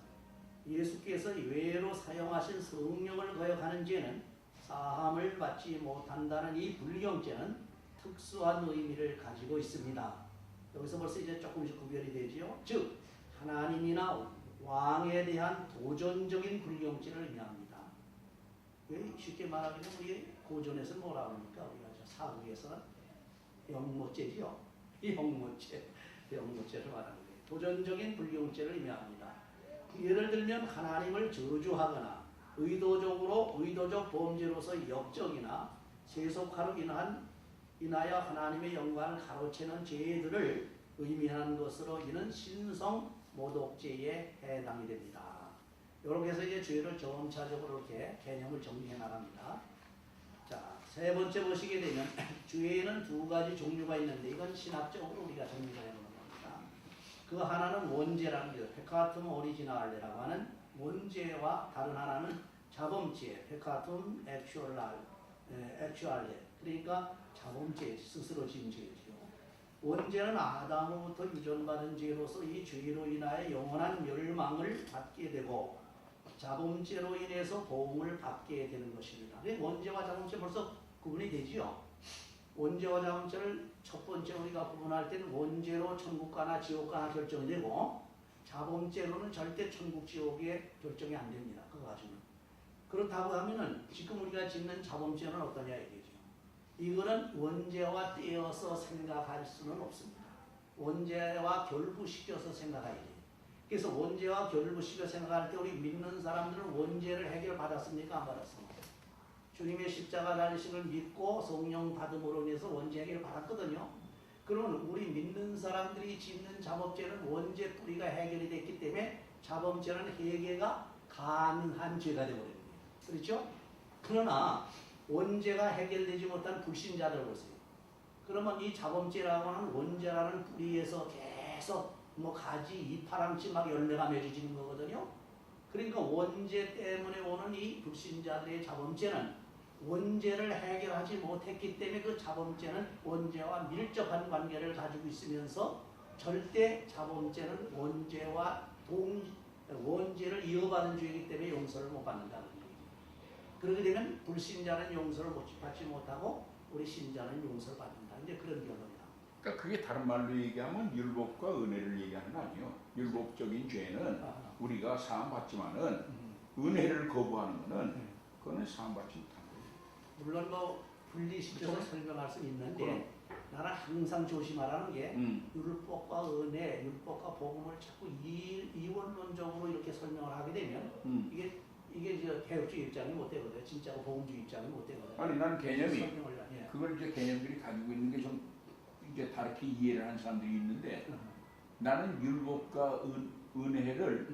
예수께서 외로 사용하신 성령을 거역하는 죄는 사함을 받지 못한다는 이 불경죄는 특수한 의미를 가지고 있습니다. 여기서 벌써 이제 조금씩 구별이 되지요. 즉 하나님이나 왕에 대한 도전적인 불경죄를 의미합니다. 쉽게 말하면 우리 고전에서 뭐라고 합니까? 우리가 사국에서 영모죄지요. 영모죄를 말하는 거예요. 도전적인 불경죄를 의미합니다. 예를 들면 하나님을 저주하거나 의도적 범죄로서 역적이나 세속화로 인하여 하나님의 영광을 가로채는 죄들을 의미하는 것으로 이는 신성 모독죄에 해당이 됩니다. 이렇게 해서 이제 죄를 점차적으로 이렇게 개념을 정리해 나갑니다. 세 번째 보시게 되면 죄에는 두 가지 종류가 있는데 이건 신학적으로 우리가 정리를 해보는 겁니다. 그 하나는 원죄라는 게 페카툼 오리지날레라고 하는 원죄와 다른 하나는 자범죄 페카툼 액츄알레 그러니까 자범죄 스스로 지은 죄죠. 원죄는 아담으로부터 유전받은 죄로서 이 죄로 인하여 영원한 멸망을 받게 되고 자범죄로 인해서 보응을 받게 되는 것입니다. 원죄와 자범죄 벌써 구분이 되지요. 원죄와 자범죄를 첫 번째 우리가 구분할 때는 원죄로 천국 가나 지옥 가나 결정이 되고 자범죄로는 절대 천국 지옥에 결정이 안 됩니다. 그거 가지고는. 그렇다고 하면은 지금 우리가 짓는 자범죄는 어떠냐 이거죠. 이거는 원죄와 떼어서 생각할 수는 없습니다. 원죄와 결부시켜서 생각해야 돼요. 그래서 원죄와 결부시켜 생각할 때 우리 믿는 사람들은 원죄를 해결받았습니까? 안 받았습니까? 주님의 십자가 달리심을 믿고 성령 받음으로 인해서 원죄 해결을 받았거든요. 그러면 우리 믿는 사람들이 짓는 자범죄는 원죄 뿌리가 해결이 됐기 때문에 자범죄는 해결가 가능한 죄가 되어버립니다. 그렇죠? 그러나 원죄가 해결되지 못한 불신자들 보세요. 그러면 이 자범죄라고 하는 원죄라는 뿌리에서 계속 뭐 가지 이파랑치 막 열매가 맺어지는 거거든요. 그러니까 원죄 때문에 오는 이 불신자들의 자범죄는 원죄를 해결하지 못했기 때문에 그 자범죄는 원죄와 밀접한 관계를 가지고 있으면서 절대 자범죄는 원죄를 이어받은 죄이기 때문에 용서를 못 받는다는 얘기죠. 그렇게 되면 불신자는 용서를 받지 못하고 우리 신자는 용서를 받는다. 이제 그런 결론이다. 그러니까 그게 다른 말로 얘기하면 율법과 은혜를 얘기하는 거 아니에요. 율법적인 죄는 우리가 사함받지만은 은혜를 거부하는 거는 그거는 사함받지 못하는 거예요. 물론 뭐 분리시켜서 그렇죠? 설명할 수 있는데 그럼. 나는 항상 조심하라는 게 율법과 은혜, 율법과 복음을 자꾸 이원론적으로 이렇게 설명을 하게 되면 이게 저 개혁주의 입장이 못 되거든요. 진짜 복음주의 입장이 못 되거든요. 아니 난 개념이 예. 그걸 이제 개념들이 가지고 있는 게 좀 이제 다르게 이해를 하는 사람들이 있는데 나는 율법과 은혜를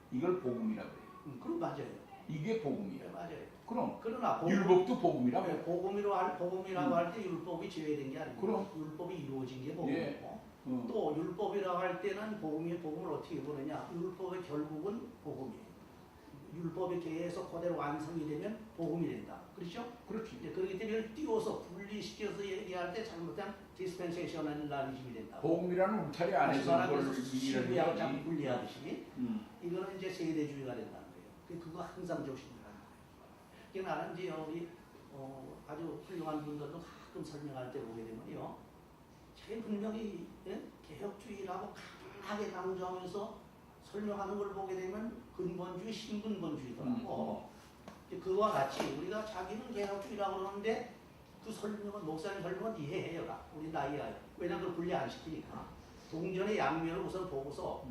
이걸 복음이라고 해요. 그럼 맞아요. 이게 복음이야. 네, 맞아요. 그럼 그러나 율법도 복음이라고 네, 해요. 복음이라고 할 때 율법이 제외된 게 아니고 그럼. 율법이 이루어진 게 복음이고 예. 또 율법이라고 할 때는 복음을 어떻게 보느냐. 율법의 결국은 복음이에요. 율법이 계속 그대로 완성이 되면 복음이 된다. 그렇죠? 그렇지. 이제 그렇기 때문에 띄워서 분리시켜서 얘기할 때 잘못하면 디스펜세이셔널리즘이 된다. 복음이라는 울타리 안에서 그걸 시부야고 자꾸 이해를 분리하듯이 이거는 이제 세대주의가 된다는 거예요. 그거 항상 조심하라는 거예요. 그러니까 나는 이제 우리 아주 훌륭한 분들도 가끔 설명할 때 보게 되면요, 제일 분명히 개혁주의라고 강하게 강조하면서 설명하는 걸 보게 되면 근본주의, 신근본주의더라고. 그와 같이 우리가 자기는 개혁주의라고 그러는데 그 설명은 목사님 설명은 이해해요. 우리 나이야. 왜냐하면 그걸 분리 안 시키니까. 동전의 양면을 우선 보고서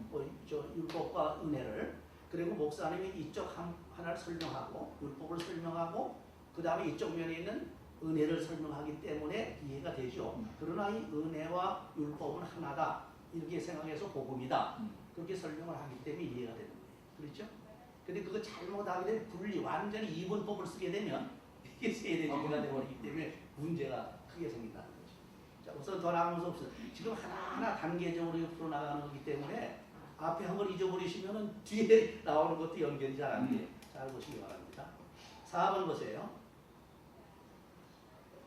율법과 은혜를 그리고 목사님이 이쪽 하나를 설명하고 율법을 설명하고 그 다음에 이쪽 면에 있는 은혜를 설명하기 때문에 이해가 되죠. 그러나 이 은혜와 율법은 하나다. 이렇게 생각해서 복음이다. 그렇게 설명을 하기 때문에 이해가 되는 거예요. 그렇죠? 근데 그거 잘못하게 되면 완전히 이분법을 쓰게 되면 이게 세대주의가 되어버리기 때문에 문제가 크게 생긴다는 거죠. 자, 우선 더 나아갈 수 없어요. 지금 하나하나 단계적으로 풀어나가는 거기 때문에 앞에 한 걸 잊어버리시면 뒤에 나오는 것도 연결이 잘 안 돼요. 잘 보시기 바랍니다. 4번 보세요.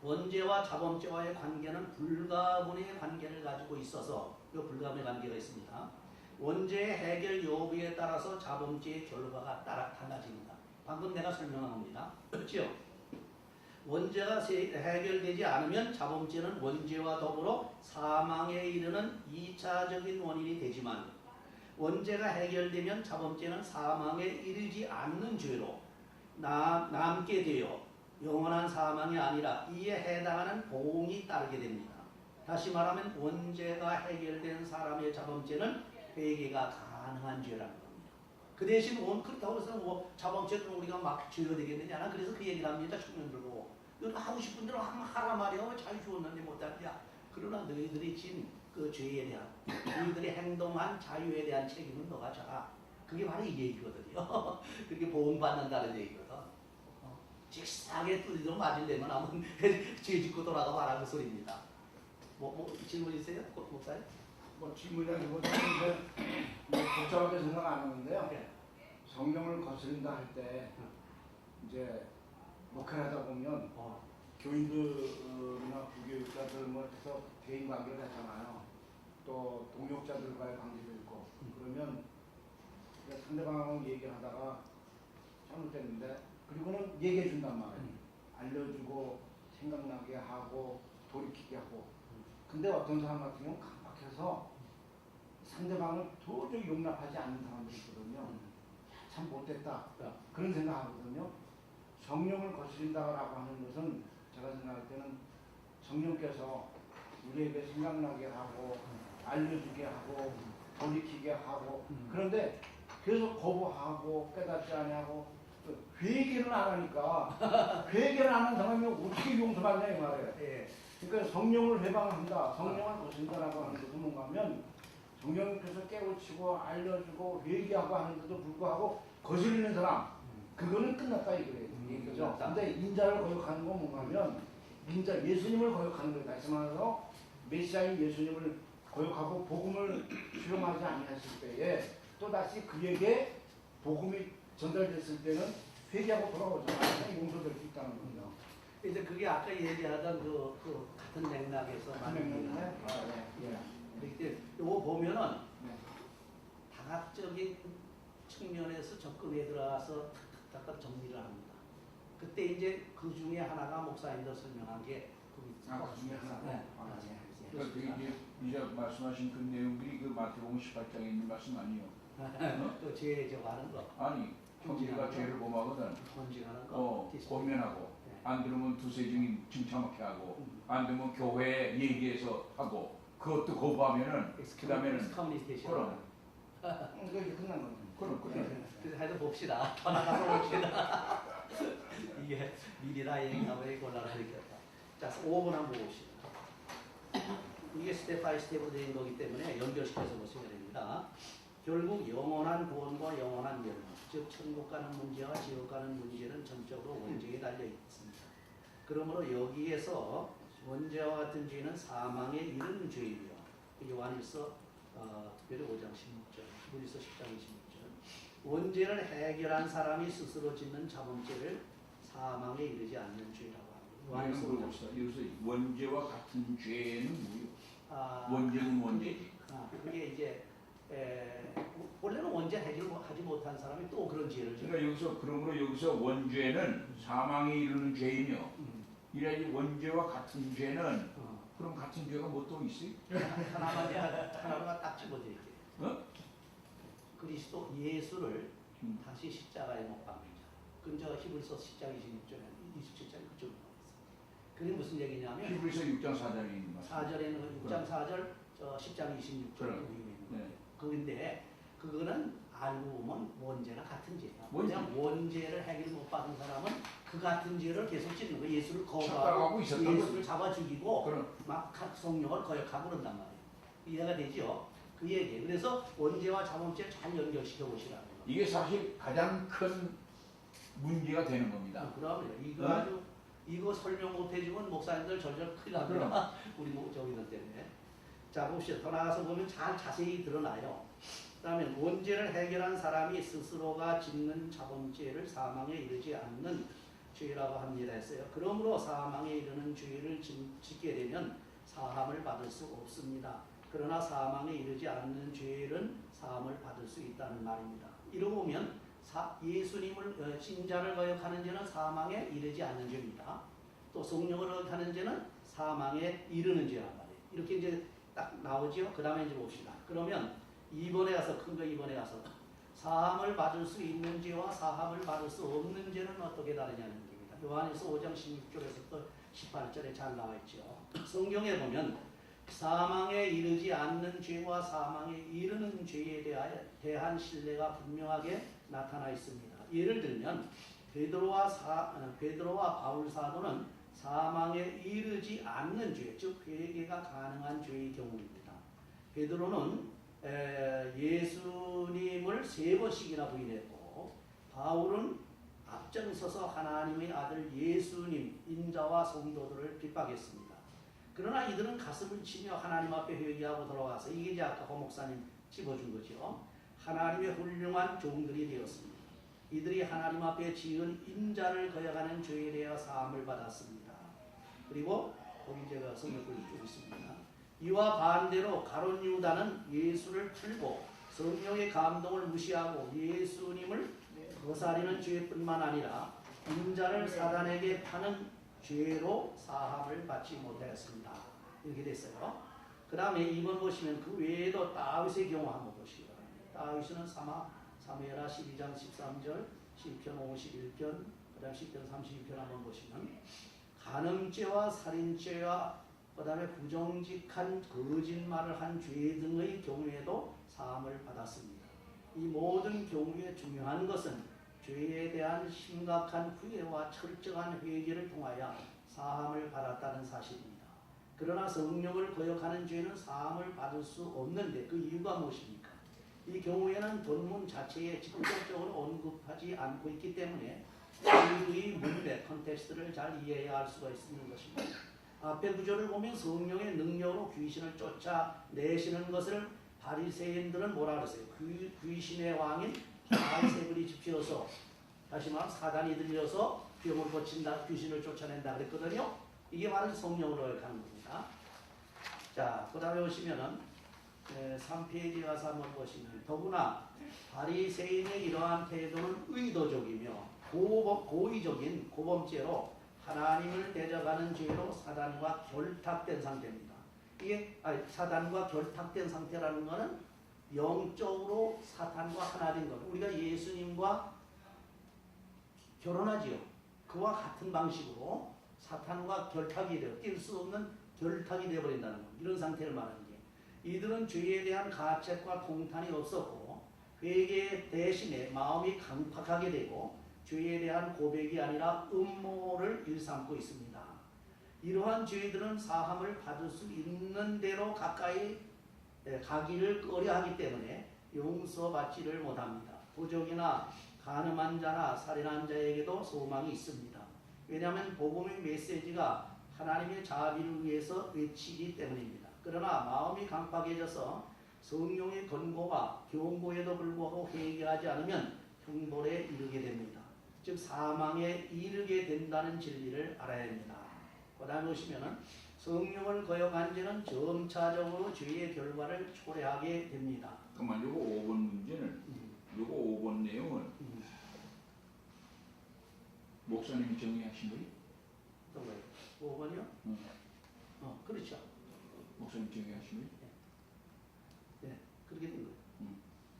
원죄와 자범죄와의 관계는 불가분의 관계를 가지고 있어서 이 불가분의 관계가 있습니다. 원죄의 해결 여부에 따라서 자범죄의 결과가 달라집니다. 방금 내가 설명한 겁니다. 그렇죠? 원죄가 해결되지 않으면 자범죄는 원죄와 더불어 사망에 이르는 2차적인 원인이 되지만 원죄가 해결되면 자범죄는 사망에 이르지 않는 죄로 남게 되어 영원한 사망이 아니라 이에 해당하는 보응이 따르게 됩니다. 다시 말하면 원죄가 해결된 사람의 자범죄는 회개가 가능한 죄라는 겁니다. 그 대신 그렇다고 해서 자범죄는 우리가 막 죄가 되겠느냐. 그래서 그 얘기를 합니다. 청년들 보고. 너는 하고 싶은 대로 하라 말이야. 잘 주었는데 못하냐. 그러나 너희들이 진 그 죄에 대한 너희들이 행동한 자유에 대한 책임은 너가 져라. 그게 바로 이 얘기거든요. 그게 보응받는다는 얘기거든. 직사하게 뚫리도 맞으려면 한번 죄 짓고 돌아가 봐라 그 소리입니다. 뭐 질문 있어요? 목사님? 뭐 질문이라기보다는 뭐 복잡하게 생각 안 하는데요. 네. 성경을 거스린다 할 때 이제 목회를 하다 보면 어. 교인들이나 부교육자들 뭐 해서 대인 관계를 하잖아요. 또 동역자들과의 관계도 있고 그러면 이제 상대방하고 얘기를 하다가 잘못됐는데 그리고는 얘기해 준단 말이에요. 알려주고 생각나게 하고 돌이키게 하고 근데 어떤 사람 같은 경우는 강박해서 상대방을 도저히 용납하지 않는 사람들이 있거든요. 참 못됐다 그런 생각하거든요. 성령을 거스린다라고 하는 것은 제가 생각할 때는 성령께서 우리에게 생각나게 하고 알려주게 하고 돌이키게 하고 그런데 계속 거부하고 깨닫지 아니하고 회개를 안 하니까 회개를 안 하는 사람이 어떻게 용서받냐 이 말이에요. 예. 그러니까 성령을 회방한다, 성령을 거스린다라고 하는 것은 뭔가 하면 성령께서 깨우치고 알려주고 회개하고 하는데도 불구하고 거스리는 사람 그거는 끝났다 이거예요. 그죠? 근데 인자를 거역하는 건 뭔가 하면 인자 예수님을 거역하는 거예요. 다시 말해서 메시아인 예수님을 거역하고 복음을 수용하지 아니했을 때에 또다시 그에게 복음이 전달됐을 때는 회개하고 돌아오잖아요. 용서될 수 있다는 거죠. 이제 그게 아까 얘기하던 그 같은 맥락에서 말입니다. 이렇게 요거 보면은 다각적인 측면에서 접근에 들어가서 탁탁탁 정리를 합니다. 그때 이제 그 중에 하나가 목사님도 설명한 게 그 중에 하나. 네. 그러니까 이제 말씀하신 그 내용들이 그 마태복음 18장에 있는 말씀 아니에요. 또죄 저하는 거, 아니 형제가 죄를 범하거든 헌증하는 거, 권면하고 네. 안 들으면 두세 증인 징참하게 하고 안 들으면 교회에 얘기해서 하고 그것도 거부하면은 그 다음에는 엑스커뮤니케이션. 그럼 그게 끝난 거죠. 그럼 그래서 하여튼 봅시다. 더 나가서 봅시다. 이게 미리나 얘기가 왜 곤란하겠다. 자, 5번 한번 봅시다. 이게 스텝 바이 스텝으로 된 거기 때문에 연결시켜서 보시면 됩니다. 결국 영원한 구원과 영원한 멸망, 즉 천국 가는 문제와 지옥 가는 문제는 전적으로 원죄에 달려 있습니다. 그러므로 여기에서 원죄와 같은 죄는 사망에 이르는 죄이며 요한일서 특별히 5장 16절, 히브리서 10장 26절 원죄를 해결한 사람이 스스로 짓는 자범죄를 사망에 이르지 않는 죄라고 합니다. 요한일서 5장 16절. 여기서 원죄와 같은 죄는 뭐요? 원죄는 원죄지. 그게 이제 원래는 원죄 해결하지 못한 사람이 또 그런 죄를 져요. 그러니까 여기서 그러므로 여기서 원죄는 사망에 이르는 죄이며 이래야지 원죄와 같은 죄는 그럼 같은 죄가 뭐 또 있어요? 하나만 딱 집어드릴게요. 어? 그리스도 예수를 다시 십자가에 못 박는 자. 그건 저 히브리서 10장 26절에 27장에 그쪽으로 나와있어요. 그게 무슨 얘기냐면 히브리서 6장 4절에 있는 말씀. 4절에는 6장 4절, 저 10장 26절 그럼. 그 이후에 있는 거예요. 네. 그런데 그거는 알고 보면 원죄나 같은 죄예요. 원죄. 그냥 원죄를 해결 못 받은 사람은 그 같은 죄를 계속 짓는 거예요. 예수를 찾아가고 거부하고 있었던 예수를 거죠. 잡아 죽이고 그럼. 막 성령을 거역하고 그런단 말이에요. 이해가 되죠? 그 얘기예요. 그래서 원죄와 자범죄를 잘 연결시켜 보시라는 거예요. 이게 사실 가장 큰 문제가 되는 겁니다. 그러면 이거 네? 아주 이거 설명 못 해주면 목사님들 절절 큰일 납니다. 우리 저기들 때문에. 자 봅시다. 더 나가서 보면 잘 자세히 드러나요. 그다음에 원죄를 해결한 사람이 스스로가 짓는 자범죄를 사망에 이르지 않는 죄라고 합니다 했어요. 그러므로 사망에 이르는 죄를 짓게 되면 사함을 받을 수 없습니다. 그러나 사망에 이르지 않는 죄는 사함을 받을 수 있다는 말입니다. 이러고 보면 예수님을 신자를 거역하는 죄는 사망에 이르지 않는 죄입니다. 또 성령을 거역하는 죄는 사망에 이르는 죄란 말이에요. 이렇게 이제 딱 나오죠. 그 다음에 이제 봅시다. 그러면 2번에 가서 큰 거 2번에 가서 사함을 받을 수 있는 죄와 사함을 받을 수 없는 죄는 어떻게 다르냐는 얘기입니다. 요한일서 5장 16절에서부터 18절에 잘 나와 있죠. 성경에 보면 사망에 이르지 않는 죄와 사망에 이르는 죄에 대한 신뢰가 분명하게 나타나 있습니다. 예를 들면 베드로와 바울 사도는 사망에 이르지 않는 죄, 즉 회개가 가능한 죄의 경우입니다. 베드로는 예수님을 3번씩이나 부인했고 바울은 앞장서서 하나님의 아들 예수님, 인자와 성도들을 핍박했습니다. 그러나 이들은 가슴을 치며 하나님 앞에 회개하고 돌아와서, 이게 이제 아까 고 목사님 짚어준 거죠. 하나님의 훌륭한 종들이 되었습니다. 이들이 하나님 앞에 지은 인자를 거역하는 죄에 대하여 사함을 받았습니다. 그리고 거기 제가 성경을 쭉 있습니다. 이와 반대로 가룟 유다는 예수를 풀고 성령의 감동을 무시하고 예수님을 거스리는 죄뿐만 아니라 인자를 사단에게 파는 죄로 사함을 받지 못하였습니다. 이렇게 됐어요. 그 다음에 2번 보시면 그 외에도 다윗의 경우 한번 보시기 바랍니다. 다윗은 사무엘하 12장 13절, 시편 51편, 그 다음 시편 32편 한번 보시면 간음죄와 살인죄와 그 다음에 부정직한 거짓말을 한 죄 등의 경우에도 사함을 받았습니다. 이 모든 경우에 중요한 것은 죄에 대한 심각한 후회와 철저한 회개를 통하여 사함을 받았다는 사실입니다. 그러나 성령을 거역하는 죄는 사함을 받을 수 없는데 그 이유가 무엇입니까? 이 경우에는 본문 자체에 직접적으로 언급하지 않고 있기 때문에 이 문맥, 컨텍스트를 잘 이해해야 할 수가 있는 것입니다. 앞에 구절을 보면 성령의 능력으로 귀신을 쫓아내시는 것을 바리새인들은 뭐라 그랬어요? 귀신의 왕인 바리새인들이 집지어서, 다시 말하면 사단이 들려서 병을 고친다, 귀신을 쫓아낸다 그랬거든요. 이게 바로 성령으로 거역하는 겁니다. 자, 그 다음에 보시면은 3페이지 가서 한번 보시면, 더구나 바리새인의 이러한 태도는 의도적이며 고의적인 고범죄로 하나님을 대적하는 죄로 사단과 결탁된 상태입니다. 이게 사단과 결탁된 상태라는 것은 영적으로 사탄과 하나 된 것. 우리가 예수님과 결혼하지요. 그와 같은 방식으로 사탄과 결탁이 되어 뛸 수 없는 결탁이 되어버린다는 것. 이런 상태를 말하는 게, 이들은 죄에 대한 가책과 통탄이 없었고 회개 대신에 마음이 강팍하게 되고 죄에 대한 고백이 아니라 음모를 일삼고 있습니다. 이러한 죄들은 사함을 받을 수 있는 대로 가까이 가기를 꺼려하기 때문에 용서받지를 못합니다. 부족이나 간음한 자나 살인한 자에게도 소망이 있습니다. 왜냐하면 복음의 메시지가 하나님의 자비를 위해서 외치기 때문입니다. 그러나 마음이 강팍해져서 성령의 권고와 경고에도 불구하고 회개하지 않으면 형벌에 이르게 됩니다. 즉 사망에 이르게 된다는 진리를 알아야 합니다. 그 다음에 보시면은 성령을 거역한 죄는 점차적으로 죄의 결과를 초래하게 됩니다. 그만 요거 5번 문제는 요거 5번 내용은 목사님이 정리하신 거예요? 어떤 거예요? 5번이요? 그렇죠. 목사님 정리하신 거예요? 네, 그렇게 된 거예요.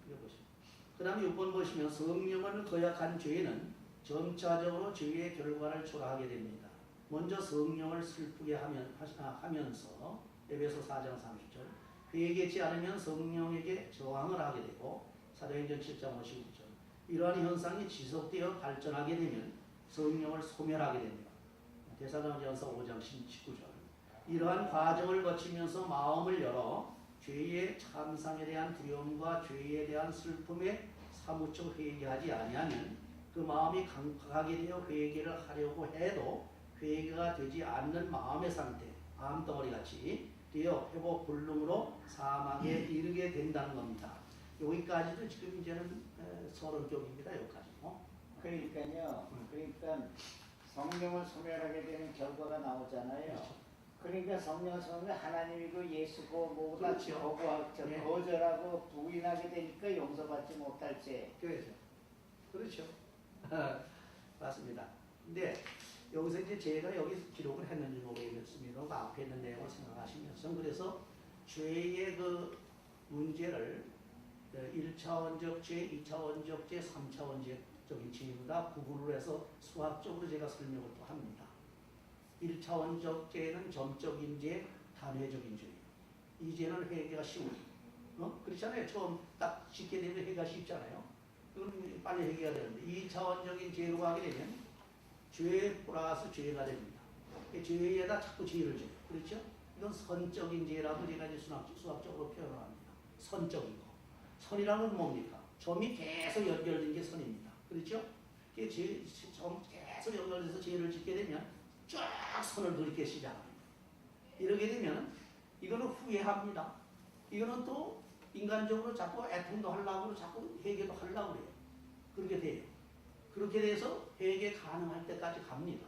그래 보시면. 그 다음에 6번 보시면 성령을 거역한 죄는 점차적으로 죄의 결과를 초래하게 됩니다. 먼저 성령을 슬프게 하면서 에베소 4장 30절 회개치 않으면 성령에게 저항을 하게 되고 사도행전 7장 59절 이러한 현상이 지속되어 발전하게 되면 성령을 소멸하게 됩니다. 데살로니가전서 5장 19절 이러한 과정을 거치면서 마음을 열어 죄의 참상에 대한 두려움과 죄에 대한 슬픔에 사무쳐 회개하지 아니하면 그 마음이 강팍하게 되어 회개를 하려고 해도 회개가 되지 않는 마음의 상태, 암덩어리같이 되어 회복 불능으로 사망에 이르게 된다는 겁니다. 여기까지도 지금 이제는 서론 쪽입니다. 여기까지. 그러니까요. 그러니까 성령을 소멸하게 되는 결과가 나오잖아요. 그러니까 성령을 소멸하면 하나님이고 예수고 뭐다 그렇죠. 거절하고 부인하게 되니까 용서받지 못할 죄. 그렇죠. 맞습니다. 근데 여기서 이제 제가 여기 기록을 했는지 모르겠습니다. 그 앞에 있는 내용을 생각하시면서 그래서 죄의 그 문제를 1차원적 죄, 2차원적 죄, 3차원적인 죄보다 구분을 해서 수학적으로 제가 설명을 또 합니다. 1차원적 죄는 점적인 죄, 단회적인 죄예요. 이 죄는 회개가 쉬워요. 그렇잖아요. 처음 딱 쉽게 되면 회개가 쉽잖아요. 그럼 빨리 회개가 되는데 2차원적인 죄로 가게 되면 죄 플러스 죄가 됩니다. 죄에다 자꾸 죄를 져요. 그렇죠? 이건 선적인 죄라고 제가 이제 수학적으로 표현을 합니다. 선적인 거. 선이라는 건 뭡니까? 점이 계속 연결된 게 선입니다. 그렇죠? 이게 계속 연결돼서 죄를 짓게 되면 쫙 선을 그리게 시작합니다. 이렇게 되면 이거는 후회합니다. 이거는 또 인간적으로 자꾸 애통도 하려고 자꾸 회개도 하려고 그래요. 그렇게 돼요. 그렇게 돼서 회개 가능할 때까지 갑니다.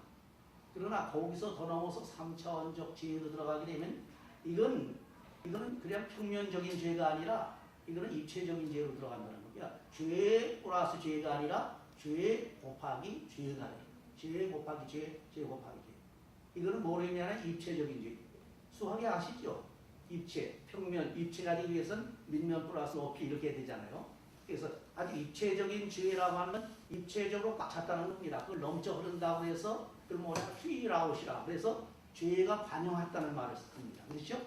그러나 거기서 더 넘어서 3차원적 죄로 들어가게 되면 이거는 그냥 평면적인 죄가 아니라 이거는 입체적인 죄로 들어간다는 겁니다. 죄 플러스 죄가 아니라 죄 곱하기 죄가 돼요. 죄 곱하기 죄 곱하기 죄. 이거는 뭐로 의미하는 입체적인 죄. 수학에 아시죠? 입체, 평면, 입체가 되기 위해서는 밑면 플러스 높이 이렇게 되잖아요. 그래서 아주 입체적인 죄라고 하면 입체적으로 꽉 찼다는 겁니다. 그걸 넘쳐 흐른다고 해서 그걸 뭐냐 휘라웃이라 그래서 죄가 반영했다는 말을 씁니다. 그렇죠?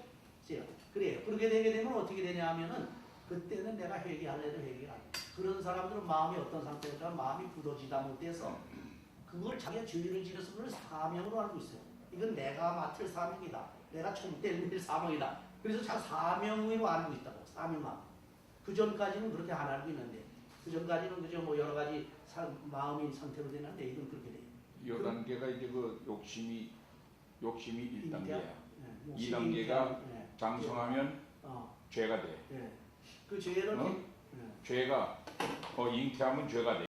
그래요. 그렇게 되게 되면 어떻게 되냐 하면은 그때는 내가 회개할래도 회개를 안 해. 그런 사람들은 마음이 어떤 상태일까? 마음이 굳어지다 못해서 그걸 자기가 죄를 지어서 그걸 사명으로 알고 있어요. 이건 내가 맡을 사명이다. 내가 총 때릴 사명이다. 그래서 자기 사명으로 알고 있다고. 사명함. 그 전까지는 그렇게 안 알고 있는데 그 전까지는 그저 뭐 여러 가지 마음이 상태로 되는데 이건 그렇게 돼요. 이 단계가 이제 그 욕심이 1단계야. 네, 2단계가 네. 장성하면 죄가 돼. 네. 그 죄를 죄가 잉태하면 죄가 돼.